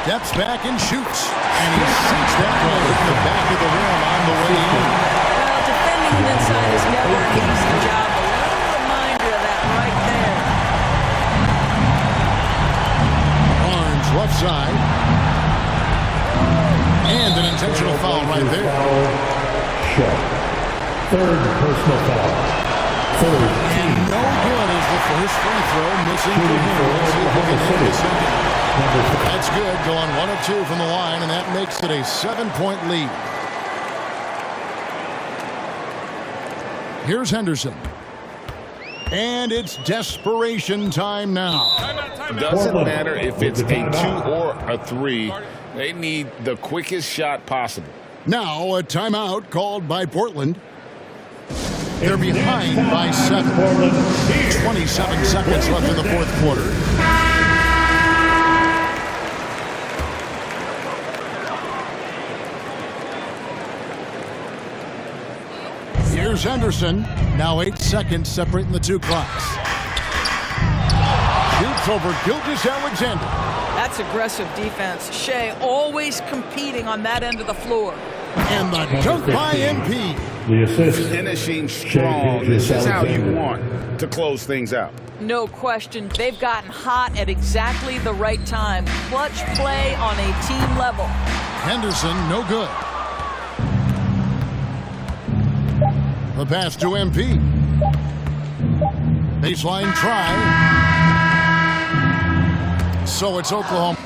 Steps back and shoots. And he sinks that one in the back of the rim on the way in. Well, defending him inside is never an easy job. A little reminder of that right there. Barnes left side. And an intentional foul right there. Third personal foul. And no good is the first free throw missing for him. Let's see if we can hit the second. That's good, going 1 of 2 from the line, and that makes it a 7-point lead. Here's Henderson. And it's desperation time now. Doesn't matter if it's a 2 or a 3. They need the quickest shot possible. Now a timeout called by Portland. They're behind by 7. 27 seconds left in the fourth quarter. Here's Henderson. Now 8 seconds separating the two clocks. Shoots over Gilgeous-Alexander. That's aggressive defense. Shea always competing on that end of the floor. And the dunk by MP. The assist. Finishing strong. This is how you want to close things out. No question. They've gotten hot at exactly the right time. Clutch play on a team level. Henderson, no good. The pass to MP. Baseline try. So it's Oklahoma.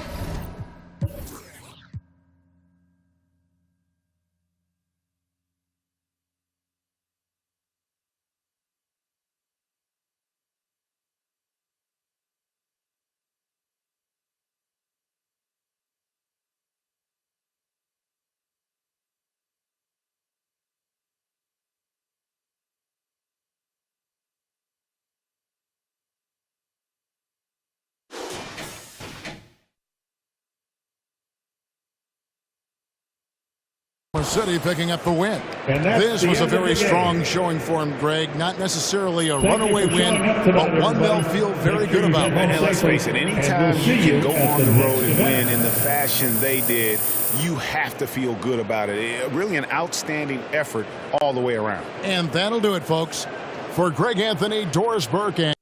City picking up the win. This was a very strong showing for him, Greg. Not necessarily a runaway win, but one they'll feel very good about. And let's face it, anytime you can go on the road and win in the fashion they did, you have to feel good about it. Really an outstanding effort all the way around. And that'll do it, folks. For Greg Anthony, Doris Burke, and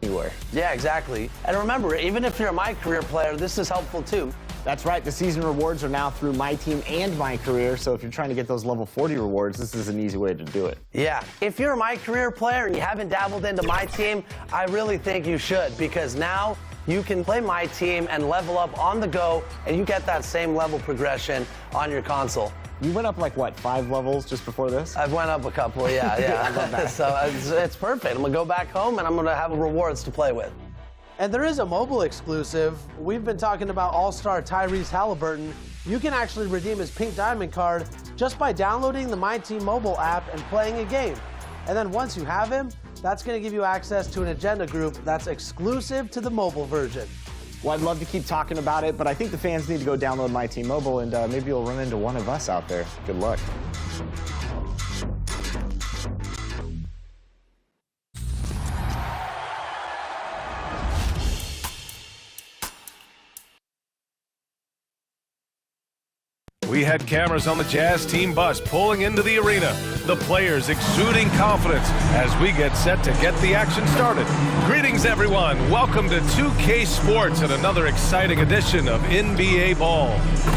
Anywhere. Yeah, exactly. And remember, even if you're a MyCareer player, this is helpful too. That's right. The season rewards are now through MyTeam and MyCareer, so if you're trying to get those level 40 rewards, this is an easy way to do it. Yeah. If you're a MyCareer player and you haven't dabbled into MyTeam, I really think you should, because now you can play MyTeam and level up on the go, and you get that same level progression on your console. You went up like, what, 5 levels just before this? I've went up a couple, yeah. I love that. So it's perfect. I'm going to go back home, and I'm going to have rewards to play with. And there is a mobile exclusive. We've been talking about All-Star Tyrese Halliburton. You can actually redeem his Pink Diamond card just by downloading the MyTeam mobile app and playing a game. And then once you have him, that's going to give you access to an agenda group that's exclusive to the mobile version. Well, I'd love to keep talking about it, but I think the fans need to go download MyTeam Mobile, and maybe you'll run into one of us out there. Good luck. We had cameras on the Jazz team bus pulling into the arena. The players exuding confidence as we get set to get the action started. Greetings, everyone. Welcome to 2K Sports and another exciting edition of NBA Ball.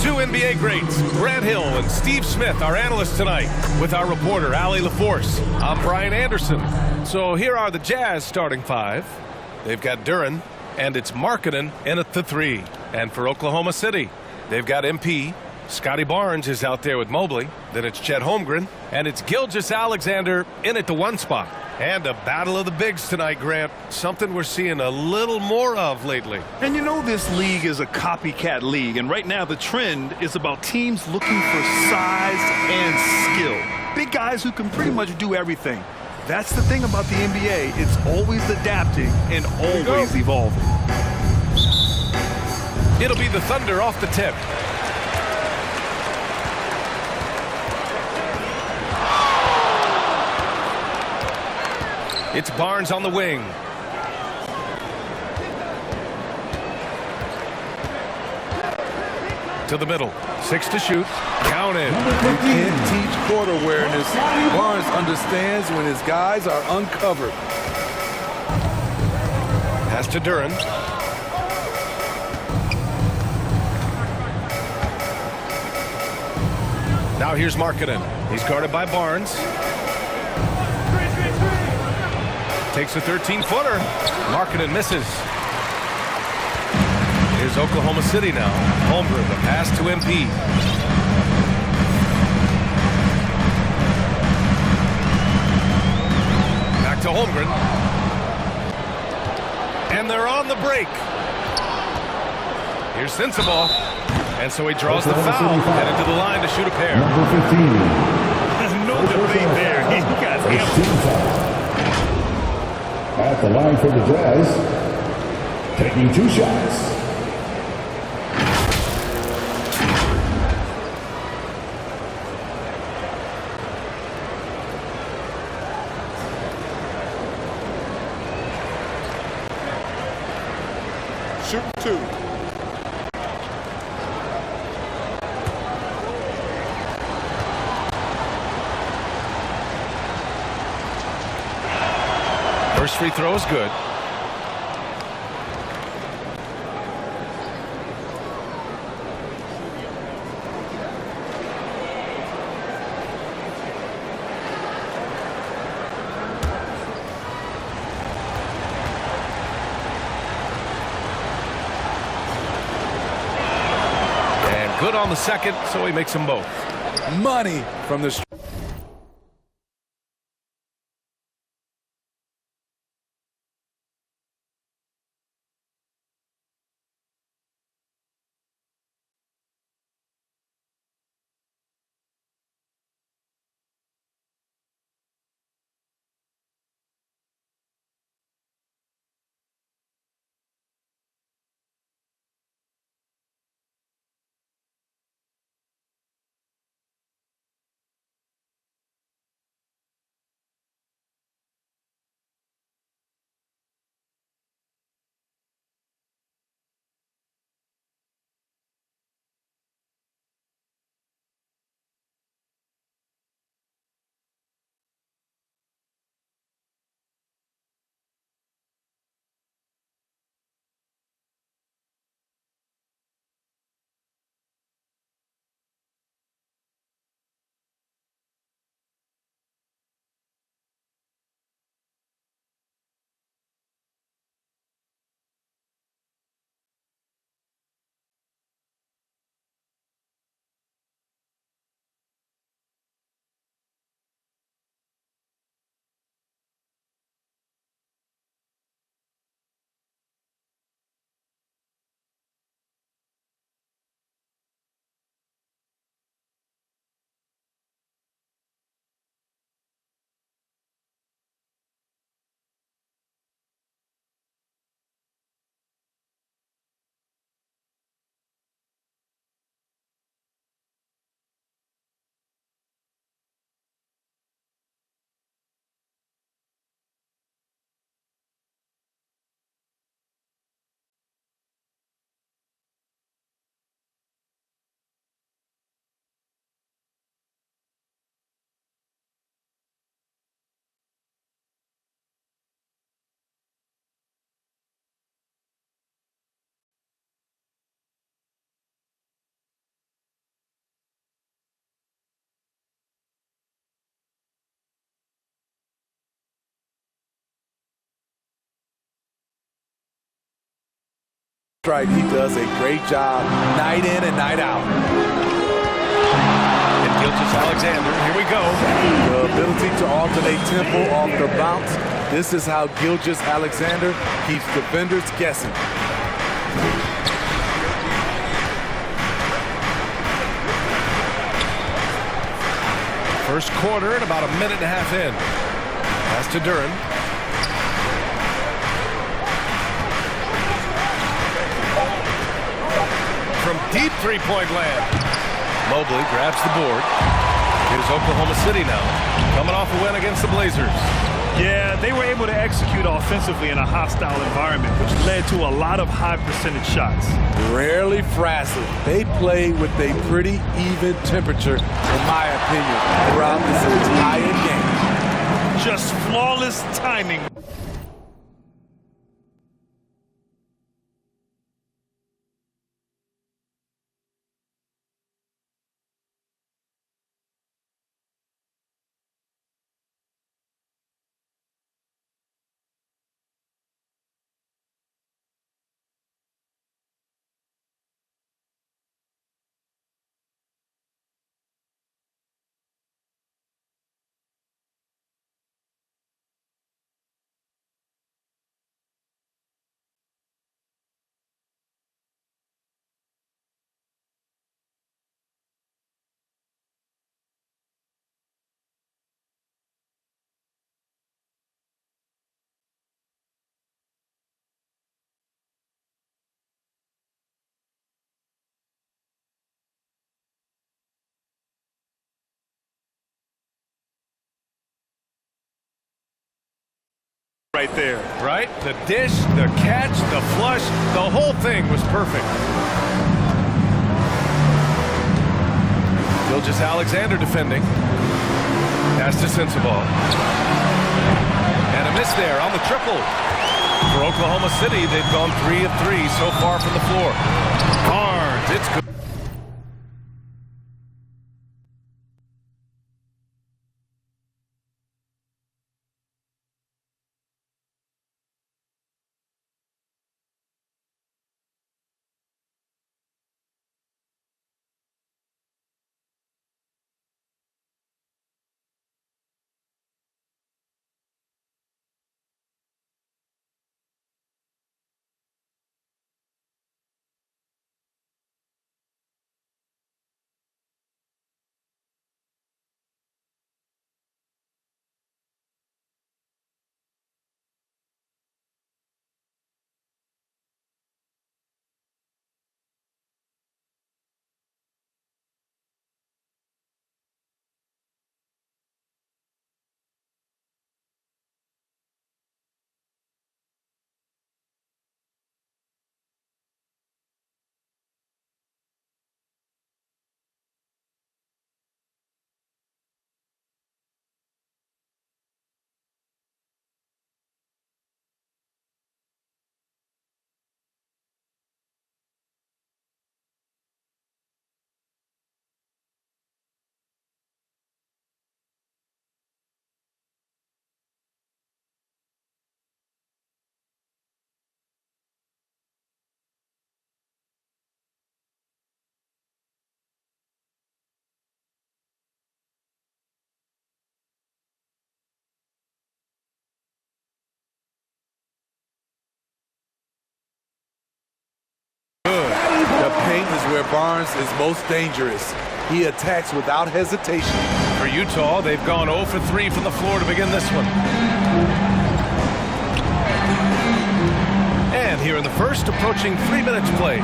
Two NBA greats, Grant Hill and Steve Smith, our analysts tonight, with our reporter, Allie LaForce. I'm Brian Anderson. So here are the Jazz starting five. They've got Duren, and it's Markkanen in at the 3. And for Oklahoma City, they've got MP. Scotty Barnes is out there with Mobley. Then it's Chet Holmgren. And it's Gilgeous-Alexander in at the 1 spot. And a battle of the bigs tonight, Grant. Something we're seeing a little more of lately. And you know this league is a copycat league, and right now the trend is about teams looking for size and skill. Big guys who can pretty much do everything. That's the thing about the NBA. It's always adapting and always evolving. It'll be the Thunder off the tip. It's Barnes on the wing. To the middle. 6 to shoot. Counted. You can't teach court awareness. Barnes understands when his guys are uncovered. Pass to Duren. Now here's Markkanen. He's guarded by Barnes. Takes a 13-footer. Markkanen misses. Here's Oklahoma City now. Holmgren, the pass to MP. Back to Holmgren. And they're on the break. Here's Sensabaugh. And so he draws the foul. Headed to the line to shoot a pair. Number 15. There's no debate there. He got him. At the line for the Jazz, taking 2 shots. Shoot 2. First free throw is good. And good on the second, so he makes them both. Money from the Right, he does a great job night in and night out. And Gilgeous-Alexander, here we go. The ability to alternate tempo off the bounce. This is how Gilgeous-Alexander keeps defenders guessing. First quarter and about a minute and a half in. Pass to Duren. From deep three-point land. Mobley grabs the board. Here's Oklahoma City now, coming off a win against the Blazers. Yeah, they were able to execute offensively in a hostile environment, which led to a lot of high percentage shots. Rarely frazzled. They play with a pretty even temperature, in my opinion, throughout this entire game. Just flawless timing. Right there. Right? The dish, the catch, the flush, the whole thing was perfect. Gilgeous-Alexander defending. Pass to Sensabaugh. And a miss there on the triple. For Oklahoma City, they've gone 3 of 3 so far from the floor. Barnes, it's good. The paint is where Barnes is most dangerous. He attacks without hesitation. For Utah, they've gone 0 for 3 from the floor to begin this one. And here in the first, approaching 3 minutes played.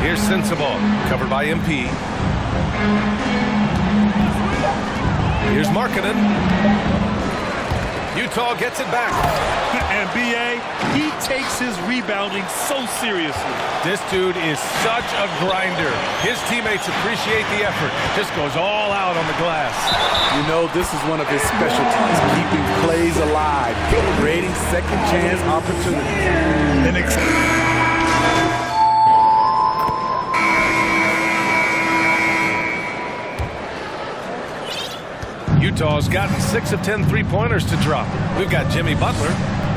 Here's Sensabaugh, covered by MP. Here's Markkanen. Utah gets it back. And B.A., he takes his rebounding so seriously. This dude is such a grinder. His teammates appreciate the effort. Just goes all out on the glass. You know, this is one of his specialties, keeping plays alive, creating second chance opportunities. Utah's gotten 6 of 10 three-pointers to drop. We've got Jimmy Butler.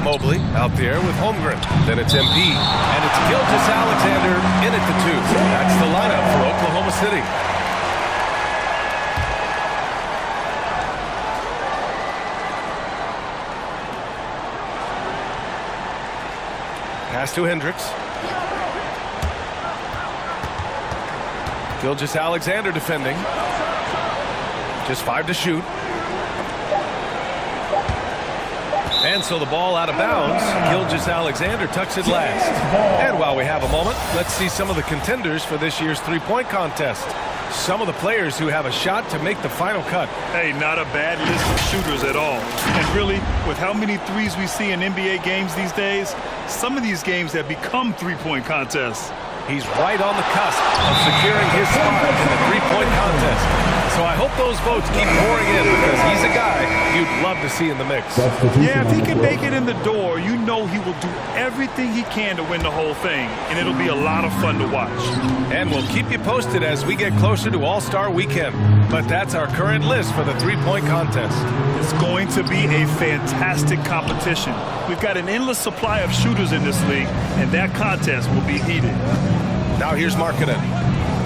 Mobley out there with Holmgren. Then it's MP. And it's Gilgeous Alexander in at the 2. That's the lineup for Oklahoma City. Pass to Hendricks. Gilgeous Alexander defending. Just 5 to shoot. And so the ball out of bounds. Gilgeous Alexander tucks it last. And while we have a moment, let's see some of the contenders for this year's three-point contest. Some of the players who have a shot to make the final cut. Hey, not a bad list of shooters at all. And really, with how many threes we see in NBA games these days, some of these games have become three-point contests. He's right on the cusp of securing his spot in the three-point contest. So I hope those votes keep pouring in because he's a guy you'd love to see in the mix. Yeah, if he can make it in the door, you know he will do everything he can to win the whole thing, and it'll be a lot of fun to watch. And we'll keep you posted as we get closer to All-Star Weekend. But that's our current list for the three-point contest. It's going to be a fantastic competition. We've got an endless supply of shooters in this league, and that contest will be heated. Now here's Markkanen.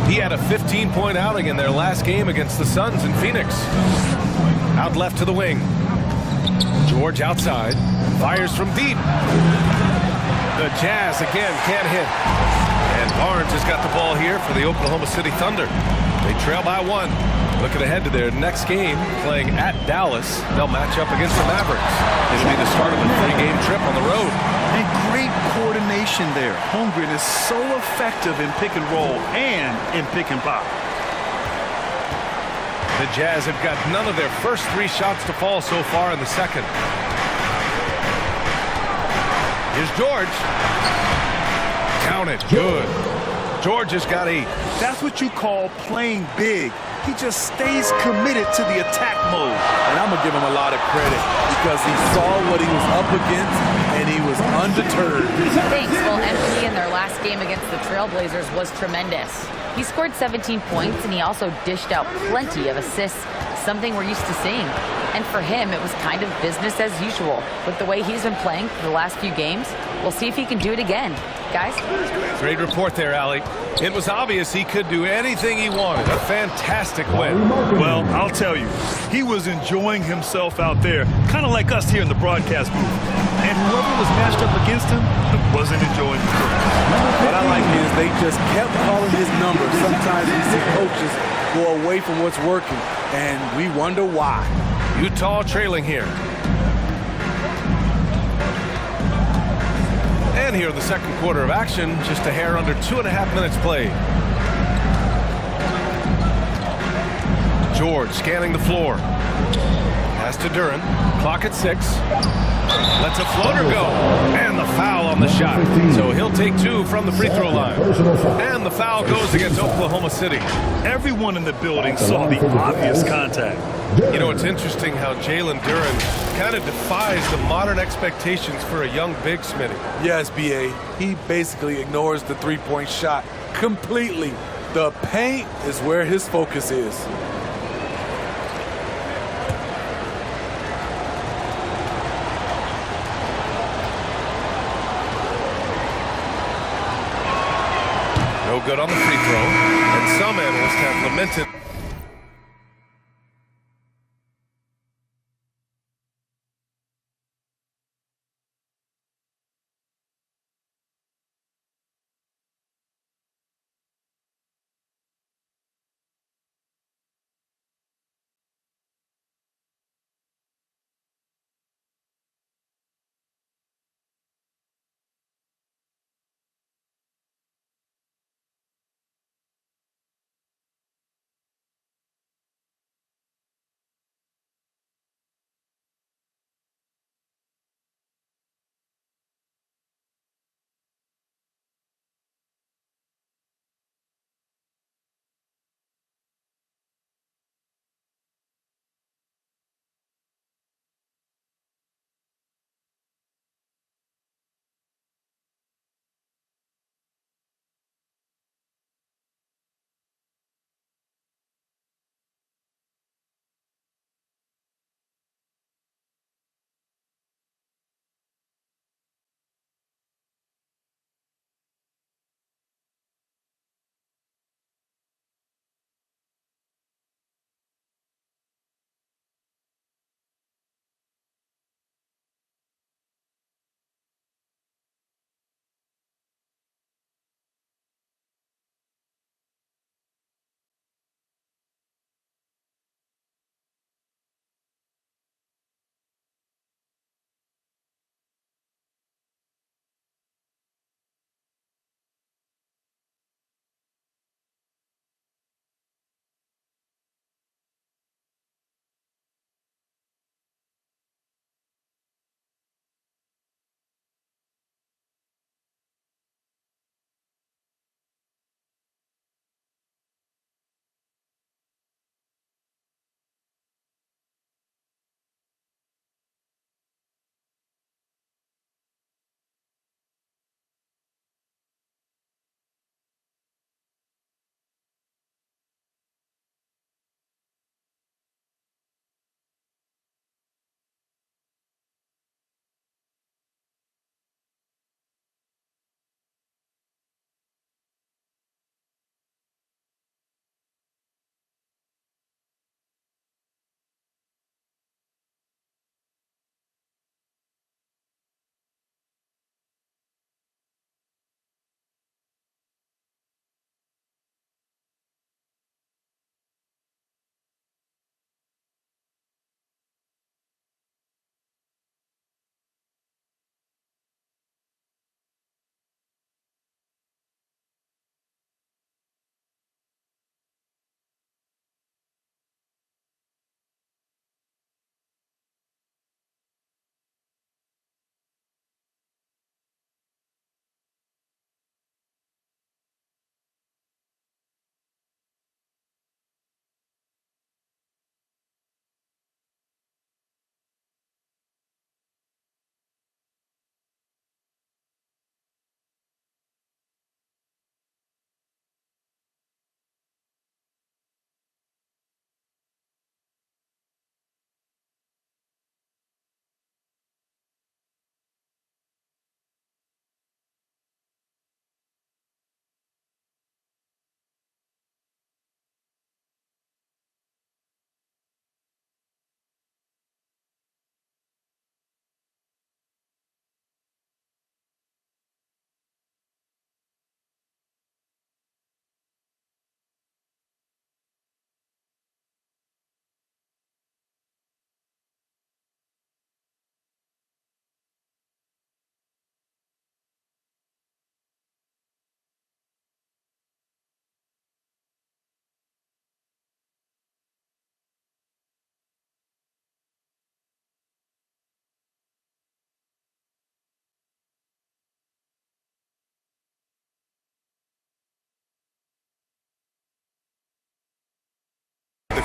He had a 15-point outing in their last game against the Suns in Phoenix. Out left to the wing. George outside. Fires from deep. The Jazz again can't hit. And Barnes has got the ball here for the Oklahoma City Thunder. They trail by 1. Looking ahead to their next game, playing at Dallas. They'll match up against the Mavericks. It'll be the start of a 3-game trip on the road. And great coordination there. Holmgren is so effective in pick and roll and in pick and pop. The Jazz have got none of their first 3 shots to fall so far in the second. Here's George. Count it. Good. George has got 8. That's what you call playing big. He just stays committed to the attack mode. And I'm going to give him a lot of credit because he saw what he was up against and he was undeterred. Thanks. Well, MP in their last game against the Trailblazers was tremendous. He scored 17 points and he also dished out plenty of assists, something we're used to seeing. And for him, it was kind of business as usual. With the way he's been playing for the last few games, we'll see if he can do it again. Guys? Great report there, Allie. It was obvious he could do anything he wanted. A fantastic win. Well, I'll tell you, he was enjoying himself out there, kind of like us here in the broadcast booth. And whoever was matched up against him wasn't enjoying the game. What I like is they just kept calling his number. Sometimes we see coaches go away from what's working, and we wonder why. Utah trailing here. And here in the second quarter of action, just a hair under 2.5 minutes played. George scanning the floor. Pass to Duren. Clock at 6. Lets a floater go. And the foul on the shot. So he'll take 2 from the free throw line. And the foul goes against Oklahoma City. Everyone in the building saw the obvious contact. You know, it's interesting how Jalen Duren kind of defies the modern expectations for a young big, Smitty. Yes, B.A. He basically ignores the three-point shot completely. The paint is where his focus is. No good on the free throw. And some analysts have lamented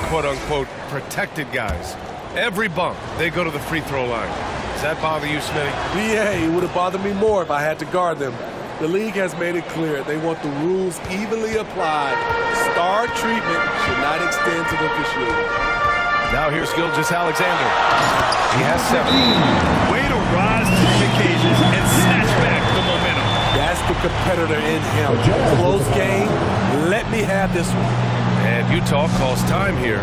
quote-unquote protected guys. Every bump, they go to the free throw line. Does that bother you, Smitty? Yeah, it would have bothered me more if I had to guard them. The league has made it clear they want the rules evenly applied. Star treatment should not extend to the officiating. Now here's Gilgeous-Alexander. He has 7. Way to rise to the occasion and snatch back the momentum. That's the competitor in him. Close game. Let me have this one. And Utah calls time here.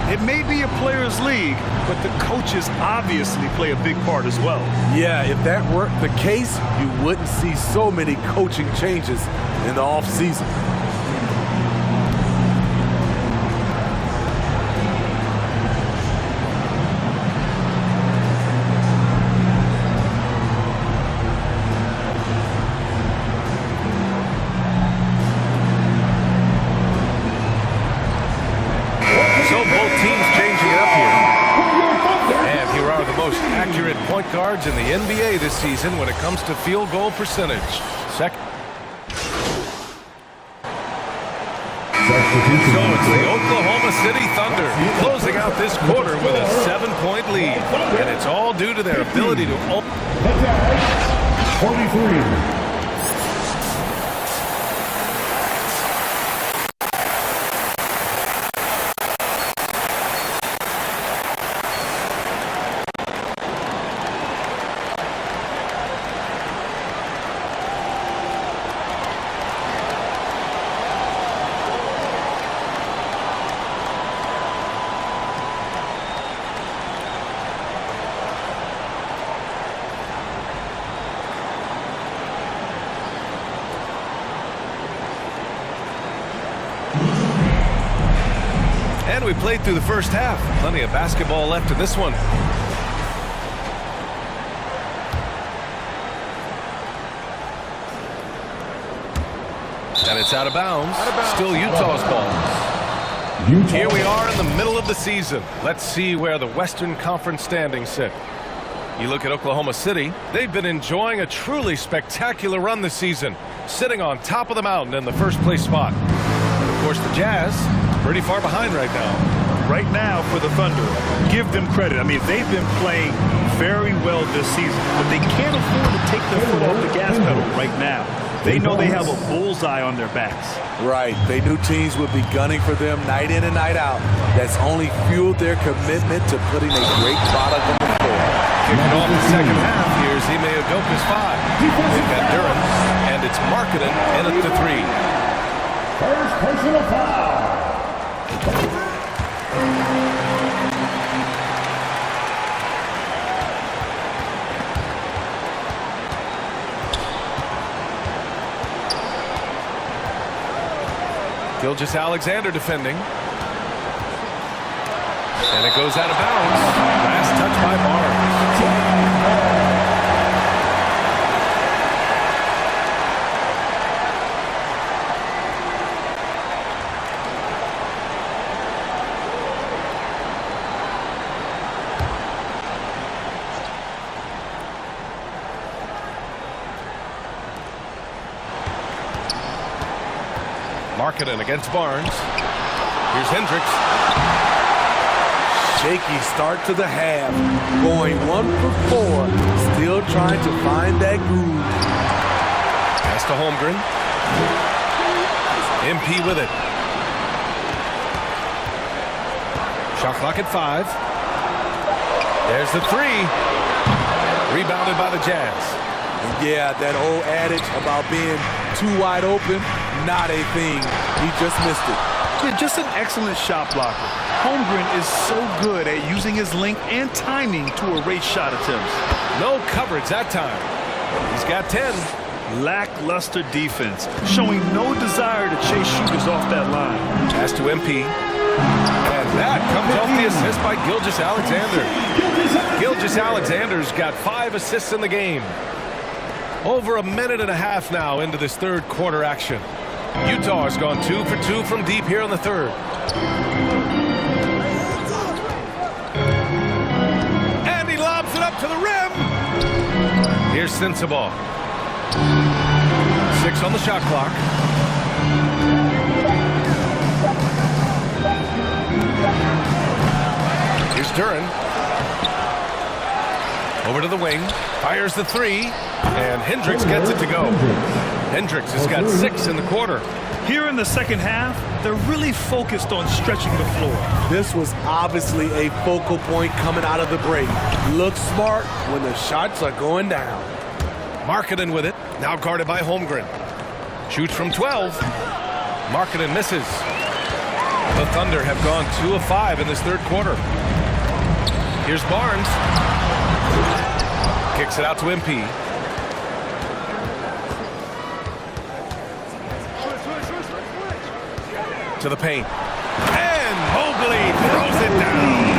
It may be a players' league, but the coaches obviously play a big part as well. Yeah, if that were the case, you wouldn't see so many coaching changes in the offseason. Accurate point guards in the NBA this season when it comes to field goal percentage. Second. So it's the Oklahoma City Thunder closing out this quarter with a 7-point lead. And it's all due to their ability to open. 43. And we played through the first half. Plenty of basketball left in this one. And it's out of bounds. Still Utah's ball. Here we are in the middle of the season. Let's see where the Western Conference standings sit. You look at Oklahoma City, they've been enjoying a truly spectacular run this season, sitting on top of the mountain in the first place spot. And of course, the Jazz, pretty far behind right now. Right now for the Thunder, give them credit. I mean, they've been playing very well this season, but they can't afford to take their foot off the gas pedal right now. They know they have a bullseye on their backs. Right. They knew teams would be gunning for them night in and night out. That's only fueled their commitment to putting a great product on the floor. Kicking off the second half, here's Ime Udoka's 5. They've got Duran, and it's Markkanen in at the 3. First personal foul. Gilgeous-Alexander defending. And it goes out of bounds. Last touch by Barnes. Markkanen against Barnes. Here's Hendricks. Shaky start to the half. Going 1 for 4. Still trying to find that groove. Pass to Holmgren. MP with it. Shot clock at 5. There's the 3. Rebounded by the Jazz. Yeah, that old adage about being too wide open, not a thing. He just missed it. Yeah, just an excellent shot blocker. Holmgren is so good at using his length and timing to erase shot attempts. No coverage that time. He's got 10. Lackluster defense, showing no desire to chase shooters off that line. Pass to MP. And that comes off the assist by Gilgeous-Alexander. Gilgeous-Alexander's got 5 assists in the game. Over a minute and a half now into this third quarter action. Utah has gone 2 for 2 from deep here in the third. And he lobs it up to the rim. Here's Sensabaugh. 6 on the shot clock. Here's Duran. Over to the wing. Fires the three. And Hendricks gets it to go. Hendricks has got 6 in the quarter. Here in the second half, they're really focused on stretching the floor. This was obviously a focal point coming out of the break. Look smart when the shots are going down. Markkanen with it. Now guarded by Holmgren. Shoots from 12. Markkanen misses. The Thunder have gone 2 of 5 in this third quarter. Here's Barnes. Kicks it out to MP. To the paint. And Mobley throws it down.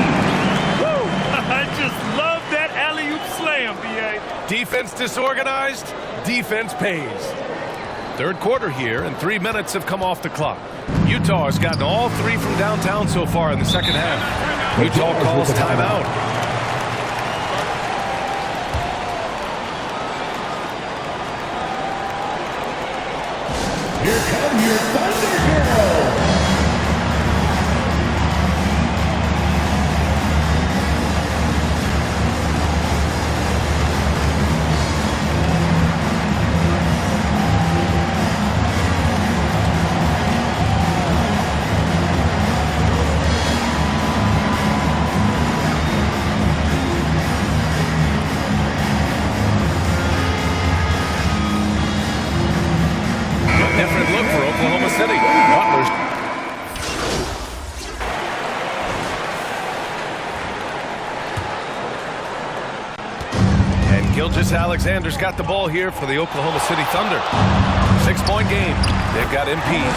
Woo! I just love that alley-oop slam, B.A. Defense disorganized. Defense pays. Third quarter here, and 3 minutes have come off the clock. Utah has gotten all 3 from downtown so far in the second half. Utah calls timeout. Here come your Thunder Girls. Different look for Oklahoma City. Butler's. And Gilgeous-Alexander's got the ball here for the Oklahoma City Thunder. 6-point game. They've got MPs.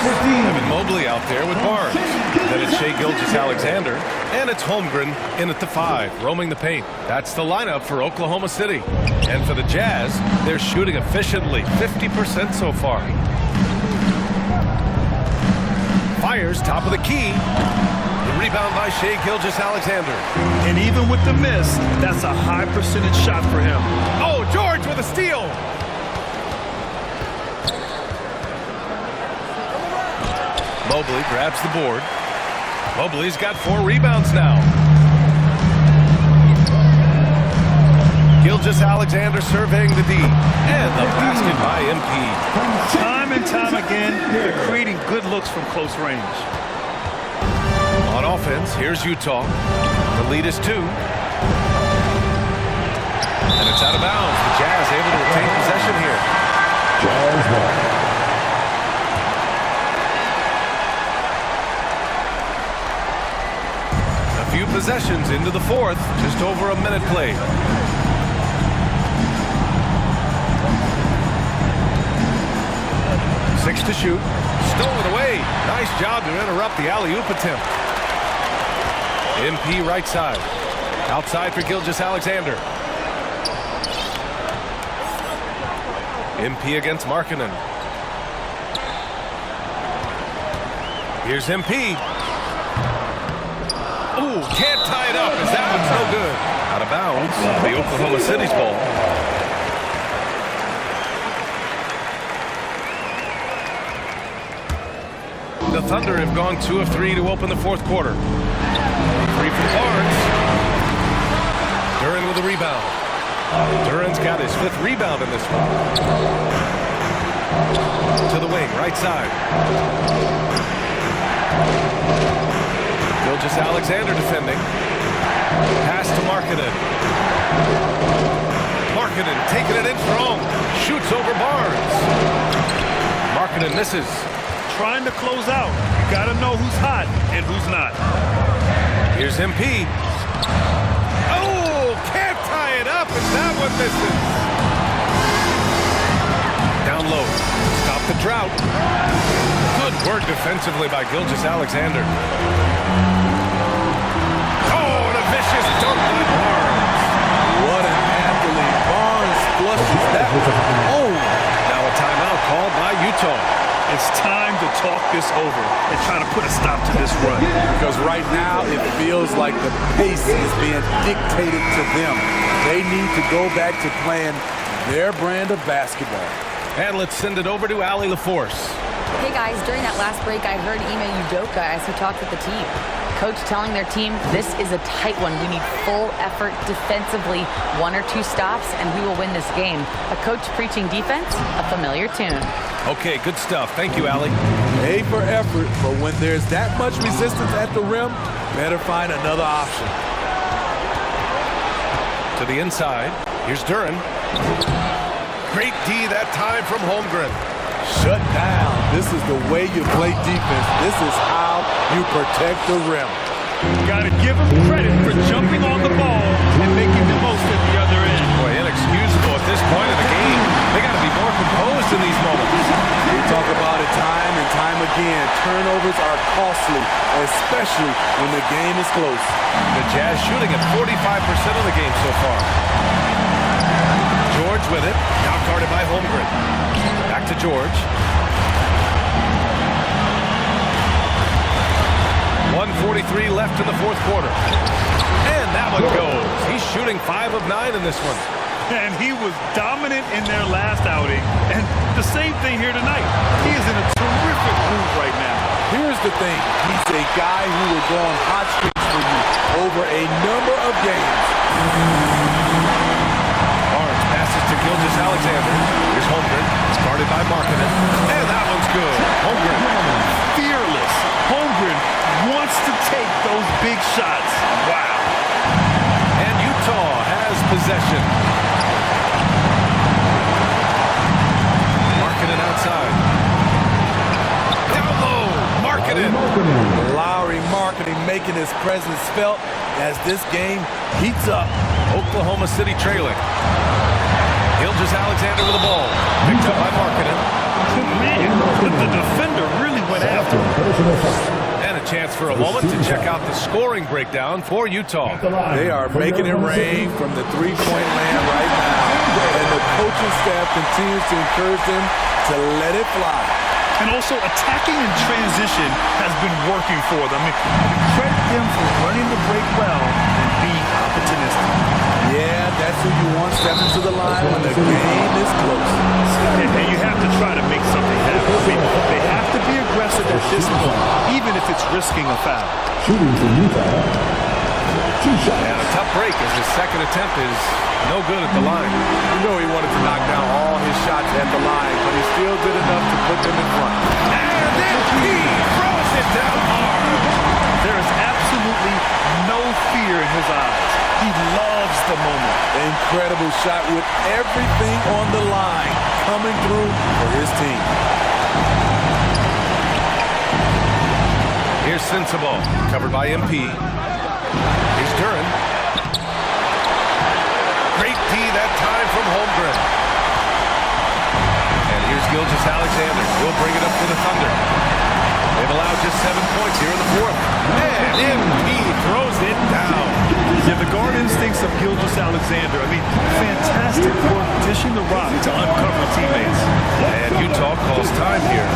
Evan Mobley out there with Barnes. Then it's Shai Gilgeous-Alexander. And it's Holmgren in at the 5, roaming the paint. That's the lineup for Oklahoma City. And for the Jazz, they're shooting efficiently. 50% so far. Fires, top of the key. The rebound by Shai Gilgeous-Alexander. And even with the miss, that's a high percentage shot for him. Oh, George with a steal. Mobley grabs the board. Mobley's got 4 rebounds now. Gilgeous-Alexander surveying the D. And the basket by MP. Time and time again, they're creating good looks from close range. On offense, here's Utah. The lead is 2. And it's out of bounds. The Jazz able to retain possession here. Jazz ball. A few possessions into the fourth. Just over a minute played. Six to shoot. Stolen away. Nice job to interrupt the alley-oop attempt. MP right side. Outside for Gilgeous-Alexander. MP against Markkanen. Here's MP. Ooh, can't tie it up as that one's no good. Out of bounds. The Oklahoma City's ball. The Thunder have gone 2 of 3 to open the fourth quarter. 3 from Barnes. Duran with a rebound. Duran's got his 5th rebound in this one. To the wing, right side. Gilgeous-Alexander defending. Pass to Markkanen. Markkanen taking it in strong. Shoots over Barnes. Markkanen misses. Trying to close out. You got to know who's hot and who's not. Here's MP. Oh, can't tie it up, and that one misses. Down low. Stop the drought. Good work defensively by Gilgeous-Alexander. Oh, and a vicious dunk by Barnes. What an athlete. Barnes flushes that one. Oh! Now a timeout called by Utah. It's time to talk this over and try to put a stop to this run. Because right now it feels like the pace is being dictated to them. They need to go back to playing their brand of basketball. And let's send it over to Allie LaForce. Hey guys, during that last break, I heard Ime Udoka as he talked with the team. coach telling their team, this is a tight one. We need full effort defensively, 1 or 2 stops, and we will win this game. A coach preaching defense, a familiar tune. Okay, good stuff. Thank you, Allie. A for effort, but when there's that much resistance at the rim, better find another option. To the inside. Here's Duran. Great D that time from Holmgren. Shut down. This is the way you play defense. This is how you protect the rim. Got to give him credit for jumping on the ball and making the most at the other end. Boy, inexcusable at this point of the game. They got to be more composed in these moments. We talk about it time and time again. Turnovers are costly, especially when the game is close. The Jazz shooting at 45% of the game so far. George with it. Now guarded by Holmgren. Back to George. 1:43 left in the fourth quarter. And that one goes. He's shooting 5 of 9 in this one. And he was dominant in their last outing. And the same thing here tonight. He is in a terrific mood right now. Here's the thing. He's a guy who will go on hot streaks for you over a number of games. Barnes passes to Gilgeous-Alexander. Here's Holmgren. Started by Markkanen. And that one's good. Holmgren. Fearless. Holmgren wants to take those big shots. Wow. And Utah has possession. Markkanen outside. Down low. Markkanen. Lowry Markkanen making his presence felt as this game heats up. Oklahoma City trailing. Gilgeous-Alexander with the ball. Picked up by Markkanen. Man, the defender really went after him. And a chance for a moment to check out the scoring breakdown for Utah. They are making it rain from the three-point land right now. And the coaching staff continues to encourage them to let it fly. And also attacking in transition has been working for them. I mean, credit them for running the break well and being opportunistic. Yeah, that's who you want stepping to the line when the game is close. And you have to try to make something happen. I mean, they have to be aggressive at this point, even if it's risking a foul. Shooting for Utah. 2 shots. And a tough break as his second attempt is no good at the line. You know he wanted to knock down all his shots at the line, but he still did enough to put them in front. And then he throws it down hard. There is absolutely no fear in his eyes. He loves the moment. Incredible shot with everything on the line coming through for his team. Here's Sensabaugh, covered by MP. Here's Duran. Great D that time from Holmgren. And here's Gilgeous-Alexander. He'll bring it up for the Thunder. They've allowed just 7 points here in the fourth. And MP throws it down. Yeah, the guard instincts of Gilgeous-Alexander. I mean, fantastic work dishing the rock to uncover teammates. And Utah calls time here.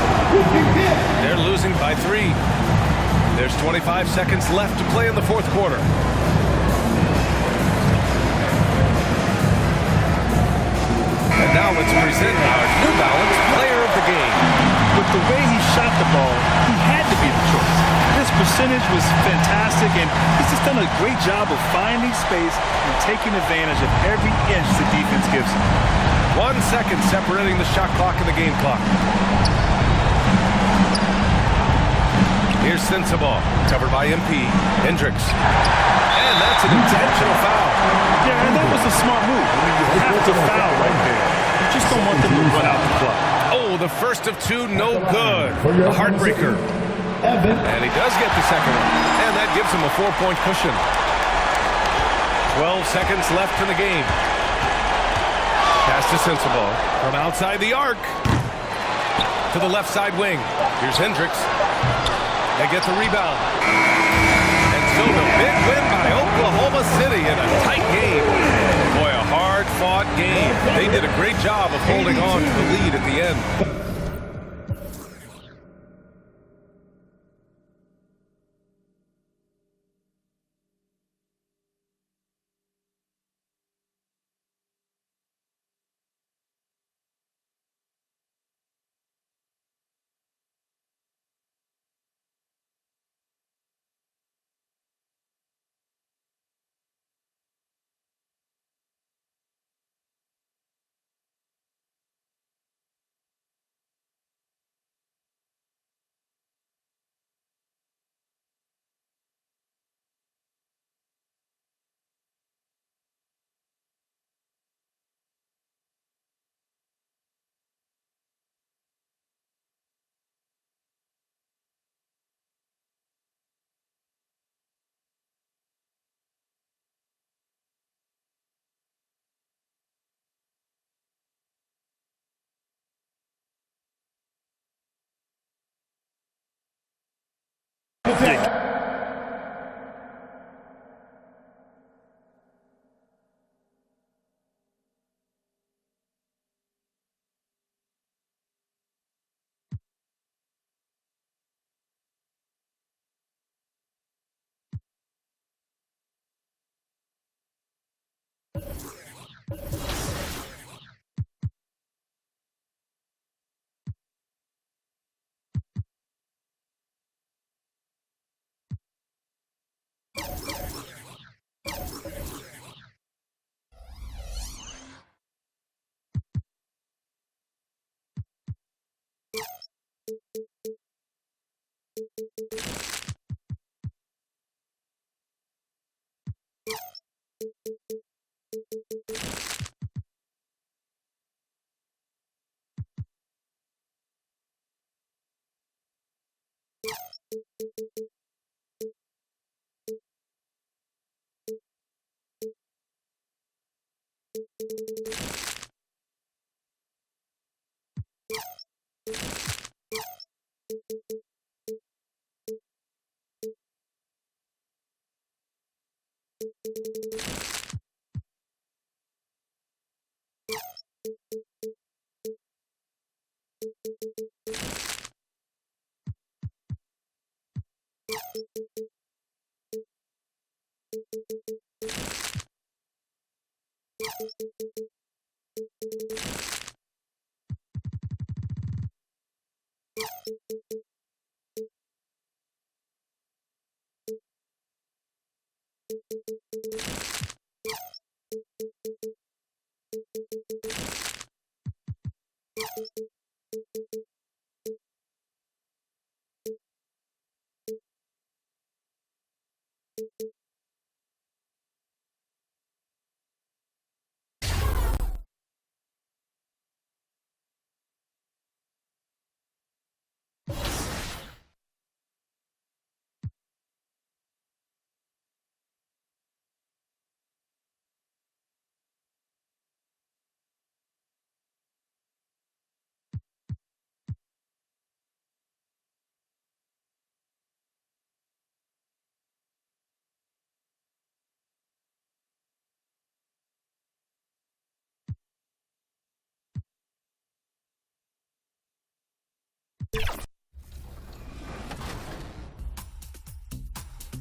They're losing by 3. There's 25 seconds left to play in the fourth quarter. And now let's present our New Balance player of the game. With the way he shot the ball, he had to be the choice. His percentage was fantastic, and he's just done a great job of finding space and taking advantage of every inch the defense gives him. 1 second separating the shot clock and the game clock. Here's Sensabaugh, covered by MP. Hendricks. And that's an intentional foul. Yeah, and that was a smart move. I mean, you have to foul right there. You just don't want them to run out the clock. Oh, the first of 2, no good. A heartbreaker. And he does get the second one. And that gives him a 4-point cushion. 12 seconds left in the game. Pass to Sensabaugh from outside the arc. To the left side wing. Here's Hendricks. They get the rebound. And so the big win by Oklahoma City in a tight game. Boy, a hard-fought game. They did a great job of holding on to the lead at the end. pick.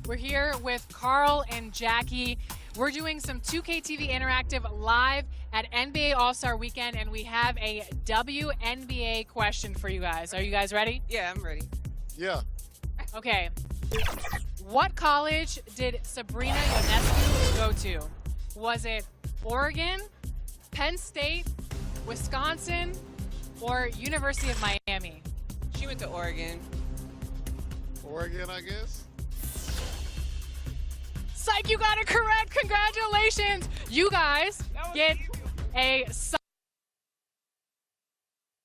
We're here with Carl and Jackie. We're doing some 2K TV Interactive live at NBA All-Star Weekend, and we have a WNBA question for you guys. Are you guys ready? Yeah, I'm ready. Yeah. Okay. What college did Sabrina Ionescu go to? Was it Oregon, Penn State, Wisconsin, or University of Miami? She went to Oregon. Oregon, I guess. Psych, you got it correct. Congratulations. You guys get a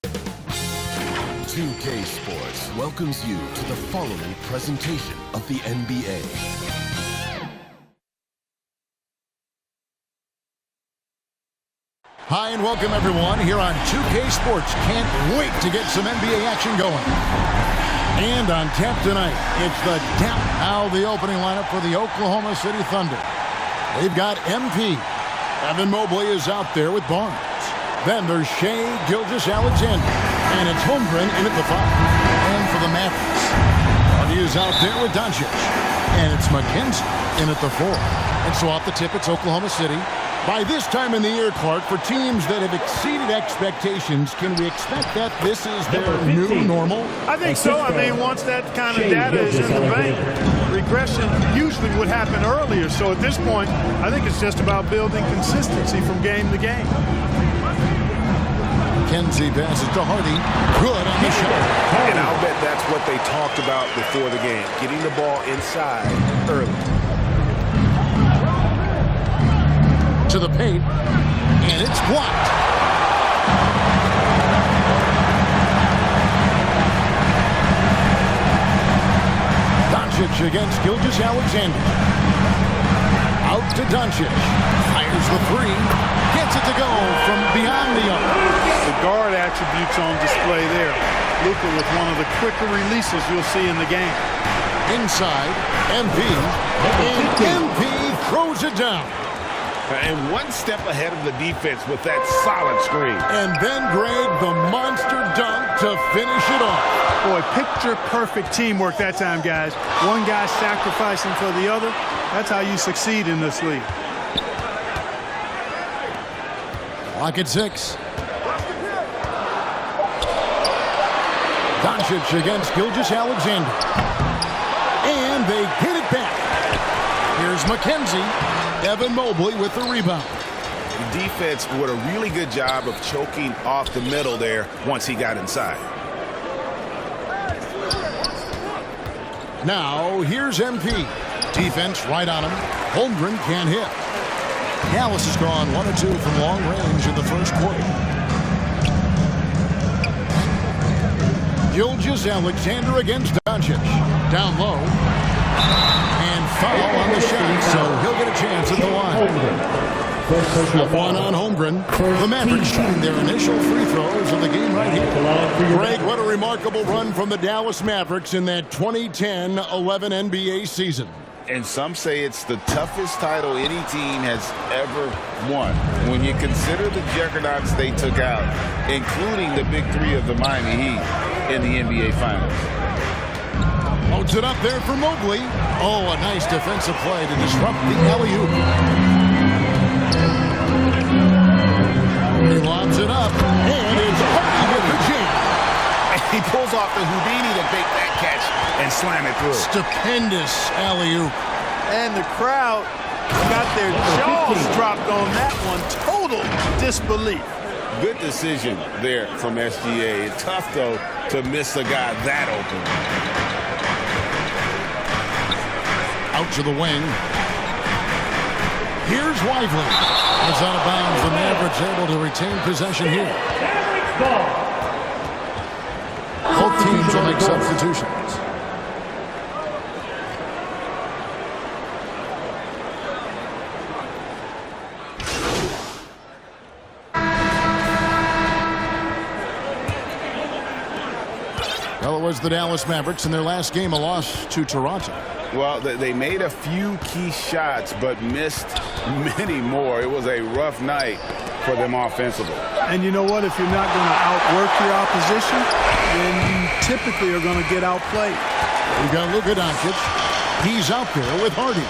2K Sports welcomes you to the following presentation of the NBA. Hi and welcome everyone here on 2K Sports. Can't wait to get some NBA action going. And on tap tonight, it's the now the opening lineup for the Oklahoma City Thunder. They've got MP. Evan Mobley is out there with Barnes. Then there's Shai Gilgeous-Alexander. And it's Holmgren in at the 5. And for the Mavericks, Hardy is out there with Doncic. And it's McKenzie in at the 4. And so off the tip, it's Oklahoma City. By this time in the year, Clark, for teams that have exceeded expectations, can we expect that this is their new normal? I think so. I mean, once that kind of data is in the bank, regression usually would happen earlier. So at this point, I think it's just about building consistency from game to game. McKenzie passes to Hardy. Good on the shot. And I'll bet that's what they talked about before the game, getting the ball inside early. To the paint, and it's blocked. Doncic against Gilgeous-Alexander. Out to Doncic. Fires the 3. Gets it to go from beyond the arc. The guard attributes on display there. Luka with one of the quicker releases you'll see in the game. Inside, MP. And MP throws it down. And one step ahead of the defense with that solid screen. And then, Greg, the monster dunk to finish it off. Boy, picture-perfect teamwork that time, guys. One guy sacrificing for the other. That's how you succeed in this league. Clock at 6. Doncic against Gilgeous-Alexander. And they get it back. Here's McKenzie. Evan Mobley with the rebound. The defense did a really good job of choking off the middle there once he got inside. Now, here's MP. Defense right on him. Holmgren can't hit. Dallas has gone 1 of 2 from long range in the first quarter. Gilgeous-Alexander against Doncic. Down low. And foul on the shot, so he'll get a chance at the line. One on Holmgren. The Mavericks shooting their initial free throws of the game right here. Greg, what a remarkable run from the Dallas Mavericks in that 2010-11 NBA season. And some say it's the toughest title any team has ever won. When you consider the juggernauts they took out, including the big three of the Miami Heat in the NBA Finals. Loads it up there for Mobley. Oh, a nice defensive play to disrupt the alley-oop. He lobs it up, and it's Hardy with the jam. He pulls off the Houdini to make that catch and slam it through. Stupendous alley-oop. And the crowd got their jaws dropped on that one. Total disbelief. Good decision there from SGA. It's tough, though, to miss a guy that open. Out to the wing. Here's Lively. It's out of bounds. The Mavericks able to retain possession here. Both teams will make substitutions. Well, it was the Dallas Mavericks in their last game, a loss to Toronto. Well, they made a few key shots, but missed many more. It was a rough night for them offensively. And you know what? If you're not going to outwork your opposition, then you typically are going to get outplayed. We've got Luka Doncic. He's out there with Hardy.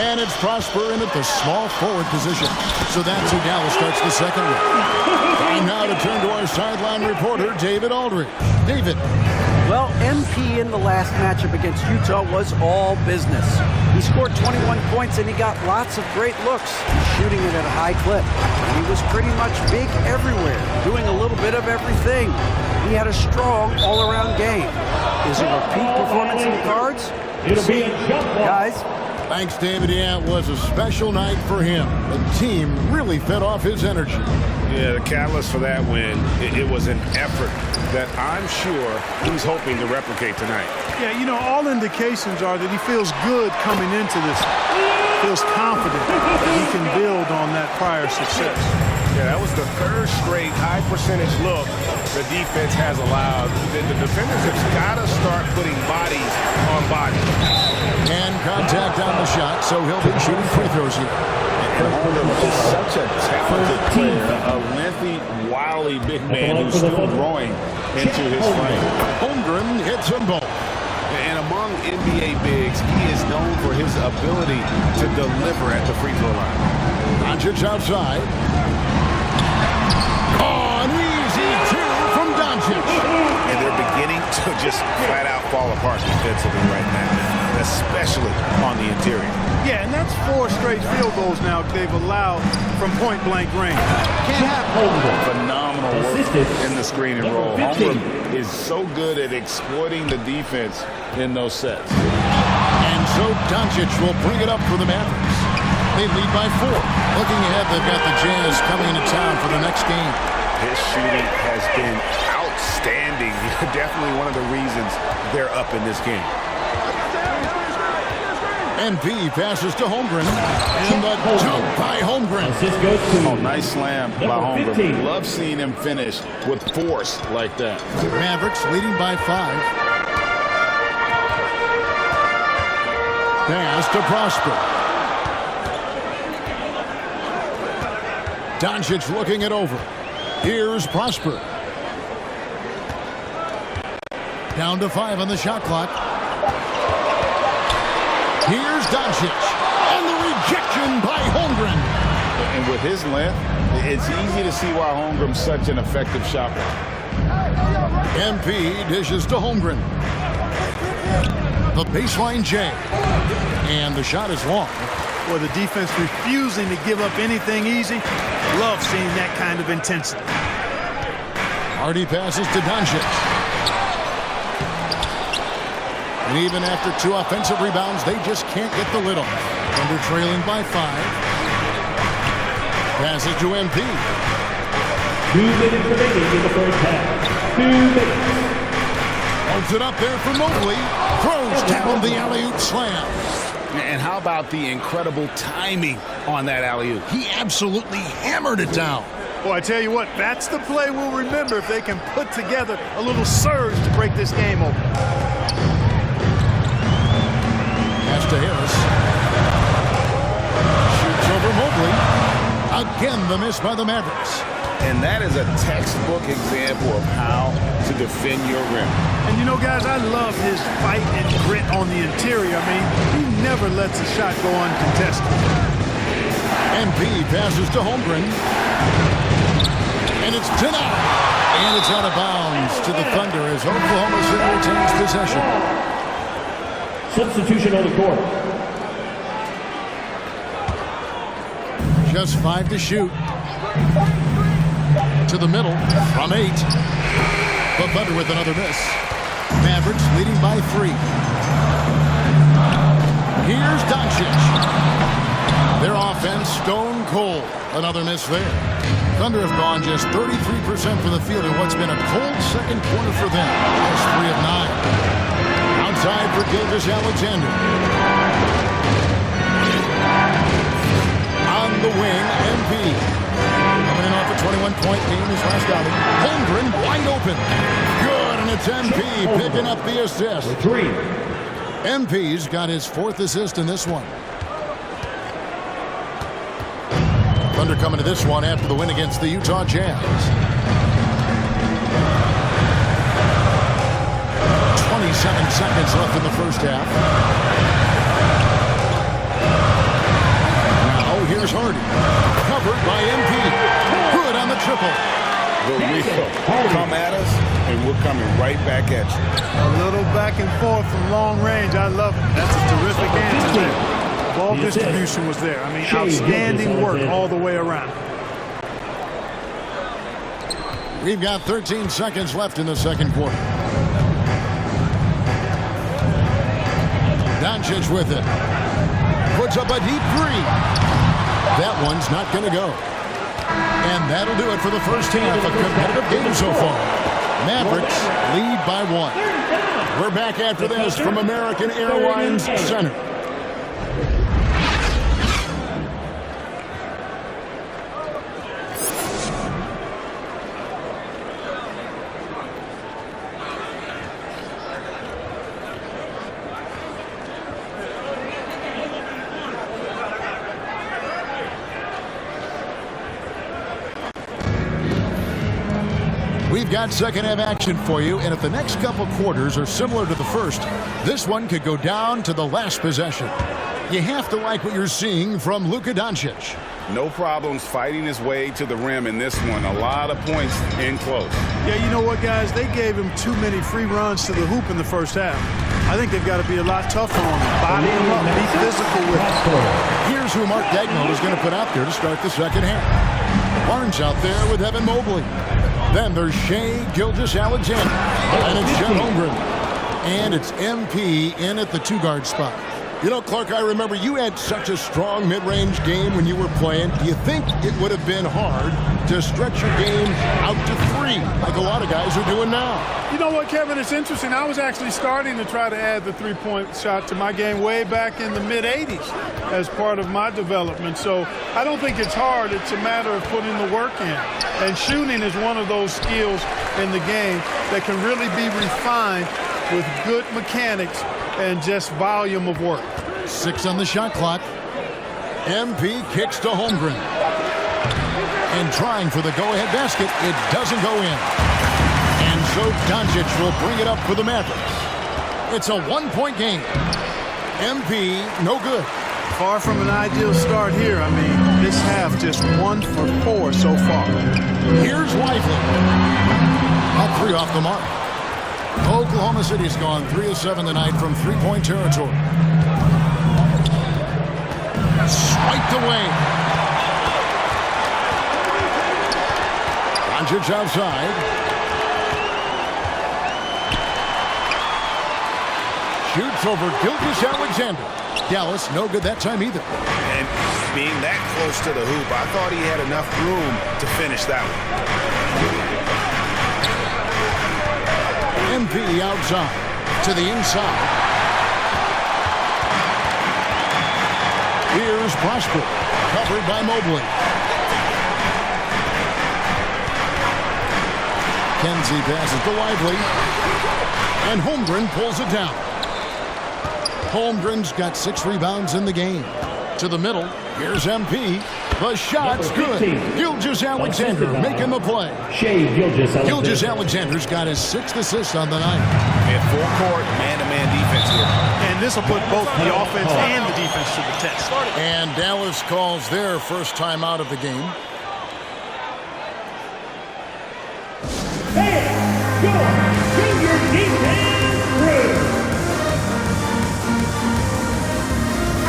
And it's Prosper in at the small forward position. So that's who Dallas starts the second with. Time now to turn to our sideline reporter, David Aldridge. David. Well, MP in the last matchup against Utah was all business. He scored 21 points and he got lots of great looks, shooting it at a high clip. He was pretty much big everywhere, doing a little bit of everything. He had a strong all-around game. Is a repeat performance in the cards? Guys. Thanks, David. Yeah, it was a special night for him. The team really fed off his energy. Yeah, the catalyst for that win, it was an effort that I'm sure he's hoping to replicate tonight. Yeah, you know, all indications are that he feels good coming into this. Feels confident that he can build on that prior success. Yeah, that was the third straight high percentage look the defense has allowed. The defenders have got to start putting bodies on bodies. And contact on the shot, so he'll be shooting free throws here. He's such a talented player, a lengthy, wily big man who's still growing into his frame. Holmgren hits them both. And among NBA bigs, he is known for his ability to deliver at the free throw line. Doncic outside. Oh, an easy two from Doncic. And they're beginning to just flat out fall apart defensively right now, especially on the interior. Yeah, and that's 4 straight field goals now they've allowed from point-blank range. Can't happen. Phenomenal work in the screen and roll. Holmgren is so good at exploiting the defense in those sets. And so Doncic will bring it up for the Mavericks. They lead by 4. Looking ahead, they've got the Jazz coming into town for the next game. His shooting has been outstanding. Definitely one of the reasons they're up in this game. MP passes to Holmgren. And the dunk by Holmgren. Oh, nice slam by Holmgren. Love seeing him finish with force like that. Mavericks leading by 5. Pass to Prosper. Doncic looking it over. Here's Prosper. Down to 5 on the shot clock. Here's Doncic. And the rejection by Holmgren. And with his length, it's easy to see why Holmgren's such an effective shot blocker. MP dishes to Holmgren. The baseline J. And the shot is long. Boy, the defense refusing to give up anything easy. Love seeing that kind of intensity. Hardy passes to Doncic. And even after 2 offensive rebounds, they just can't get the lid off. Thunder trailing by 5. Passes to MP. 2 minutes remaining in the first half. 2 minutes. Holds it up there for Mobley. Throws down the alley-oop slam. And how about the incredible timing on that alley-oop? He absolutely hammered it down. Boy, I tell you what, that's the play we'll remember if they can put together a little surge to break this game open. Pass to Harris. Shoots over Mobley. Again, the miss by the Mavericks. And that is a textbook example of how to defend your rim. And you know, guys, I love his fight and grit on the interior. I mean, he never lets a shot go uncontested. MP passes to Holmgren. And it's denied. And it's out of bounds to the Thunder as Oklahoma City retains possession. Substitution on the court. Just 5 to shoot. To the middle from 8. But Thunder with another miss. Mavericks leading by 3. Here's Doncic. Their offense stone cold. Another miss there. Thunder have gone just 33% from the field in what's been a cold second quarter for them. Just 3 of 9. Outside for Gilgeous-Alexander. On the wing, MP. Coming in off a 21-point game his last outing. Holmgren wide open. Good, and it's MP picking up the assist. 3. MP's got his 4th assist in this one. Thunder coming to this one after the win against the Utah Jazz. 27 seconds left in the first half. Now here's Hardy. Covered by MP. Good on the triple. But we come at us, and we're coming right back at you. A little back and forth from long range. I love it. That's a terrific answer there. Ball distribution was there. I mean, outstanding work all the way around. We've got 13 seconds left in the second quarter. Doncic with it. Puts up a deep 3. That one's not going to go. And that'll do it for the first half. A competitive game so far. Mavericks lead by 1. We're back after this from American Airlines Center. We've got second half action for you, and if the next couple quarters are similar to the first, this one could go down to the last possession. You have to like what you're seeing from Luka Doncic. No problems fighting his way to the rim in this one. A lot of points in close. Yeah, you know what, guys? They gave him too many free runs to the hoop in the first half. I think they've got to be a lot tougher on him. Body him up, be physical with him. Here's who Mark Daigneault is going to put out there to start the second half. Barnes out there with Evan Mobley. Then there's Shai Gilgeous-Alexander. And it's Chet Holmgren. And it's MP in at the 2-guard spot. You know, Clark, I remember you had such a strong mid-range game when you were playing. Do you think it would have been hard to stretch your game out to 3 like a lot of guys are doing now? You know what, Kevin? It's interesting. I was actually starting to try to add the 3-point shot to my game way back in the mid-'80s as part of my development. So I don't think it's hard. It's a matter of putting the work in. And shooting is one of those skills in the game that can really be refined with good mechanics and just volume of work. 6 on the shot clock. MP kicks to Holmgren. And trying for the go-ahead basket, it doesn't go in. And so Doncic will bring it up for the Mavericks. It's a 1-point game. MP, no good. Far from an ideal start here. I mean, this half just 1 for 4 so far. Here's Lively. All 3 off the mark. Oklahoma City's gone 3 of 7 tonight from 3-point territory. Swiped away. Doncic outside. Shoots over Gilgeous-Alexander. Dallas, no good that time either. And being that close to the hoop, I thought he had enough room to finish that one. MP outside to the inside. Here's Prosper, covered by Mobley. Kenzie passes to Lively, and Holmgren pulls it down. Holmgren's got 6 rebounds in the game. To the middle, here's MP. The shot's good. Gilgeous-Alexander making the play. Gilgeous-Alexander's got his 6th assist on the night. And full court, man-to-man defense here. And this will put both the offense and the defense to the test. And Dallas calls their first time out of the game.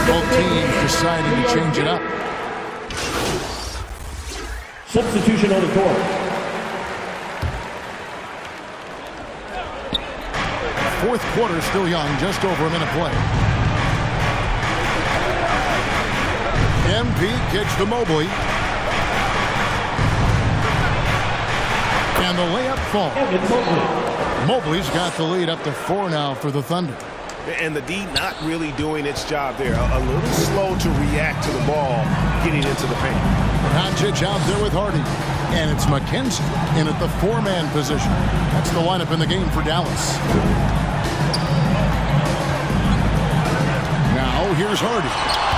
Both teams deciding to change it up. Substitution on the court. Fourth quarter still young, just over a minute play. MP kicks to Mobley. And the layup falls. Mobley's got the lead up to 4 now for the Thunder. And the D not really doing its job there. A little slow to react to the ball getting into the paint. Doncic out there with Hardy. And it's McKenzie in at the 4-man position. That's the lineup in the game for Dallas. Now here's Hardy.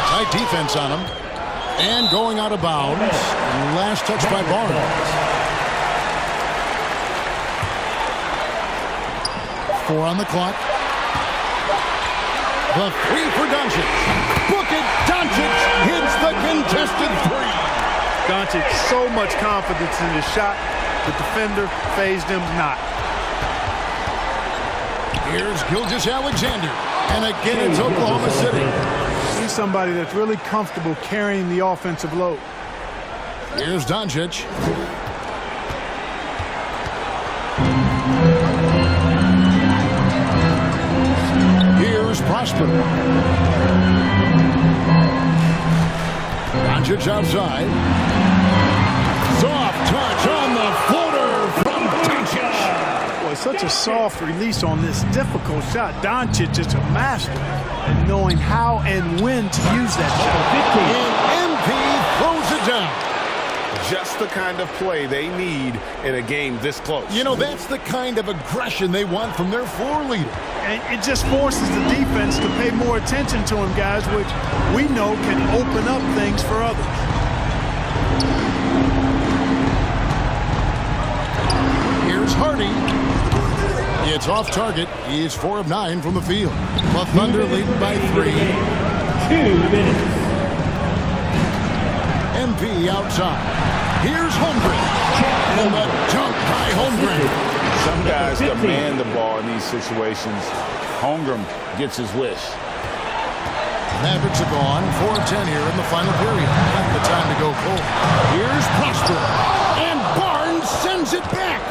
Tight defense on him. And going out of bounds. Last touch by Barnes. 4 on the clock. The 3 for Doncic. Book it. Doncic hits the contested 3. Doncic, so much confidence in his shot. The defender phased him not. Here's Gilgeous-Alexander. And again, it's Oklahoma City. He's somebody that's really comfortable carrying the offensive load. Here's Doncic. Here's Prosper. Doncic outside. Soft touch on the floater from Doncic. Boy, such a soft release on this difficult shot. Doncic is a master in knowing how and when to use that shot. And MP throws it down. Just the kind of play they need in a game this close. You know, that's the kind of aggression they want from their floor leader. And it just forces the defense to pay more attention to him, guys, which we know can open up things for others. Here's Hardy. It's off target. He is 4 of 9 from the field. The Thunder leading by 3. 2 minutes. MP outside. Here's Holmgren. And the dunk by Holmgren. Some guys demand the ball in these situations. Holmgren gets his wish. Mavericks are gone. 4-10 here in the final period. Not the time to go cold. Here's Prosper. And Barnes sends it back.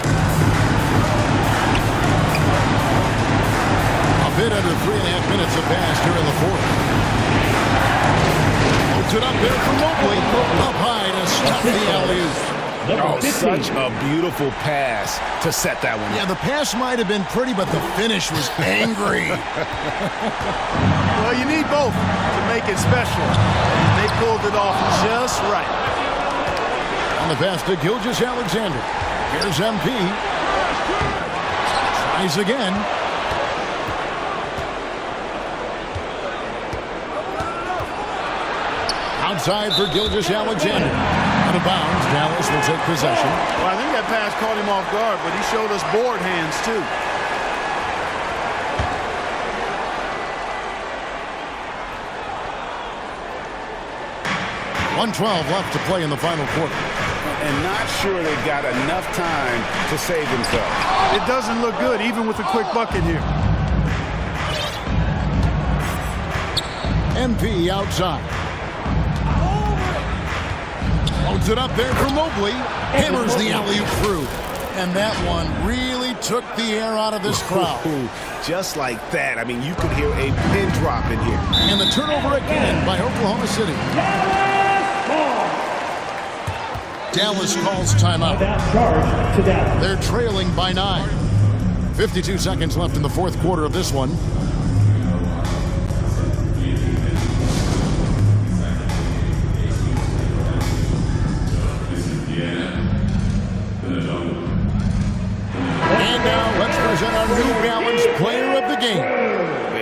A bit under 3.5 minutes have passed here in the fourth. Puts it up there for Mobley. Up high to stop the alley-oop. Oh, such a beautiful pass to set that one. Yeah, the pass might have been pretty, but the finish was angry. Well, you need both to make it special. They pulled it off just right. On the pass to Gilgeous-Alexander. Here's MP. Tries again. inside for Gilgeous-Alexander. Out of bounds, Dallas will take possession. Well, I think that pass caught him off guard, but he showed us board hands, too. 1:12 left to play in the final quarter. And not sure they got enough time to save themselves. It doesn't look good, even with a quick bucket here. MP outside. Loads it up there for Mobley. Hammers the alley-oop through. And that one really took the air out of this crowd. Just like that. I mean, you could hear a pin drop in here. And the turnover again by Oklahoma City. Dallas calls timeout. They're trailing by 9. 52 seconds left in the fourth quarter of this one. And now let's present our New Balance player of the game.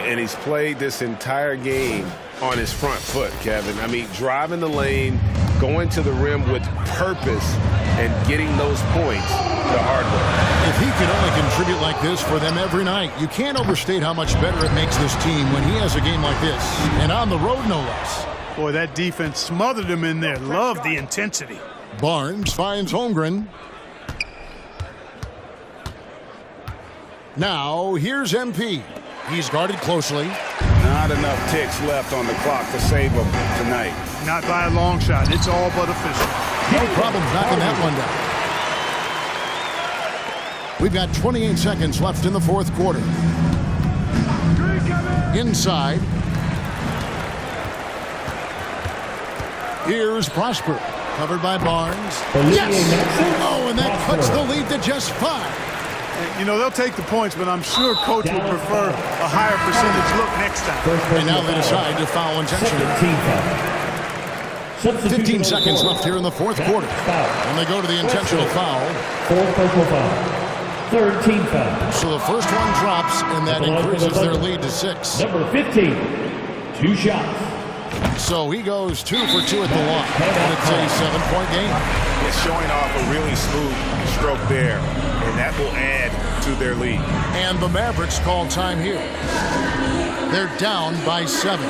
And he's played this entire game on his front foot, Kevin. I mean, driving the lane, going to the rim with purpose, and getting those points the hard way. If he could only contribute like this for them every night, you can't overstate how much better it makes this team when he has a game like this, and on the road no less. Boy, that defense smothered him in there. Love the intensity. Barnes finds Holmgren. Now, here's MP. He's guarded closely. Not enough ticks left on the clock to save him tonight. Not by a long shot. It's all but official. No problem knocking that one down. We've got 28 seconds left in the fourth quarter. Inside. Here's Prosper. Covered by Barnes. Yes! Oh, and that cuts the lead to just 5. You know, they'll take the points, but I'm sure Coach would prefer a higher percentage look next time. And now they decide to foul intentionally. 15 seconds left here in the fourth quarter. And they go to the intentional foul. Third team foul. So the first one drops, and that increases their lead to 6. Number 15, 2 shots. So he goes 2 for 2 at the line. And it's a 7-point game. It's showing off a really smooth stroke there, and that will add to their lead. And the Mavericks call time here. They're down by 7.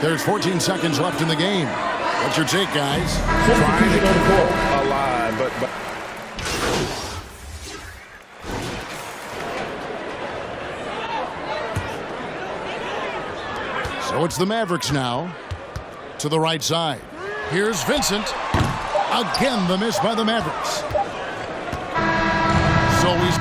There's 14 seconds left in the game. What's your take, guys? Trying to keep them alive, but So it's the Mavericks now. To the right side. Here's Vincent. Again, the miss by the Mavericks. So he's...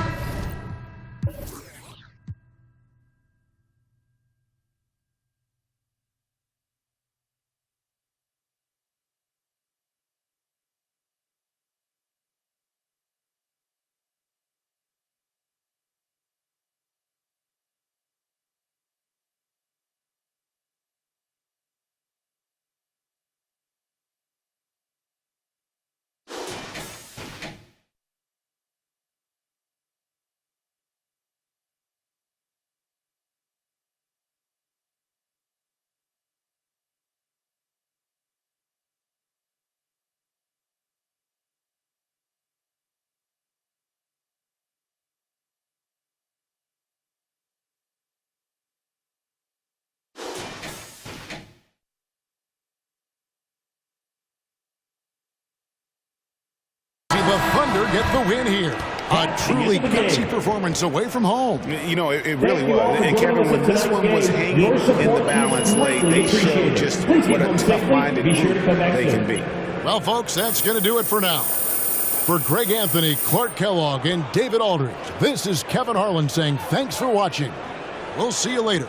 The Thunder get the win here. A truly gutsy performance away from home. You know, it really was. And Kevin, when this one was hanging in the balance late, they showed just what a tough-minded group they can be. Well, folks, that's going to do it for now. For Greg Anthony, Clark Kellogg, and David Aldridge, this is Kevin Harlan saying thanks for watching. We'll see you later.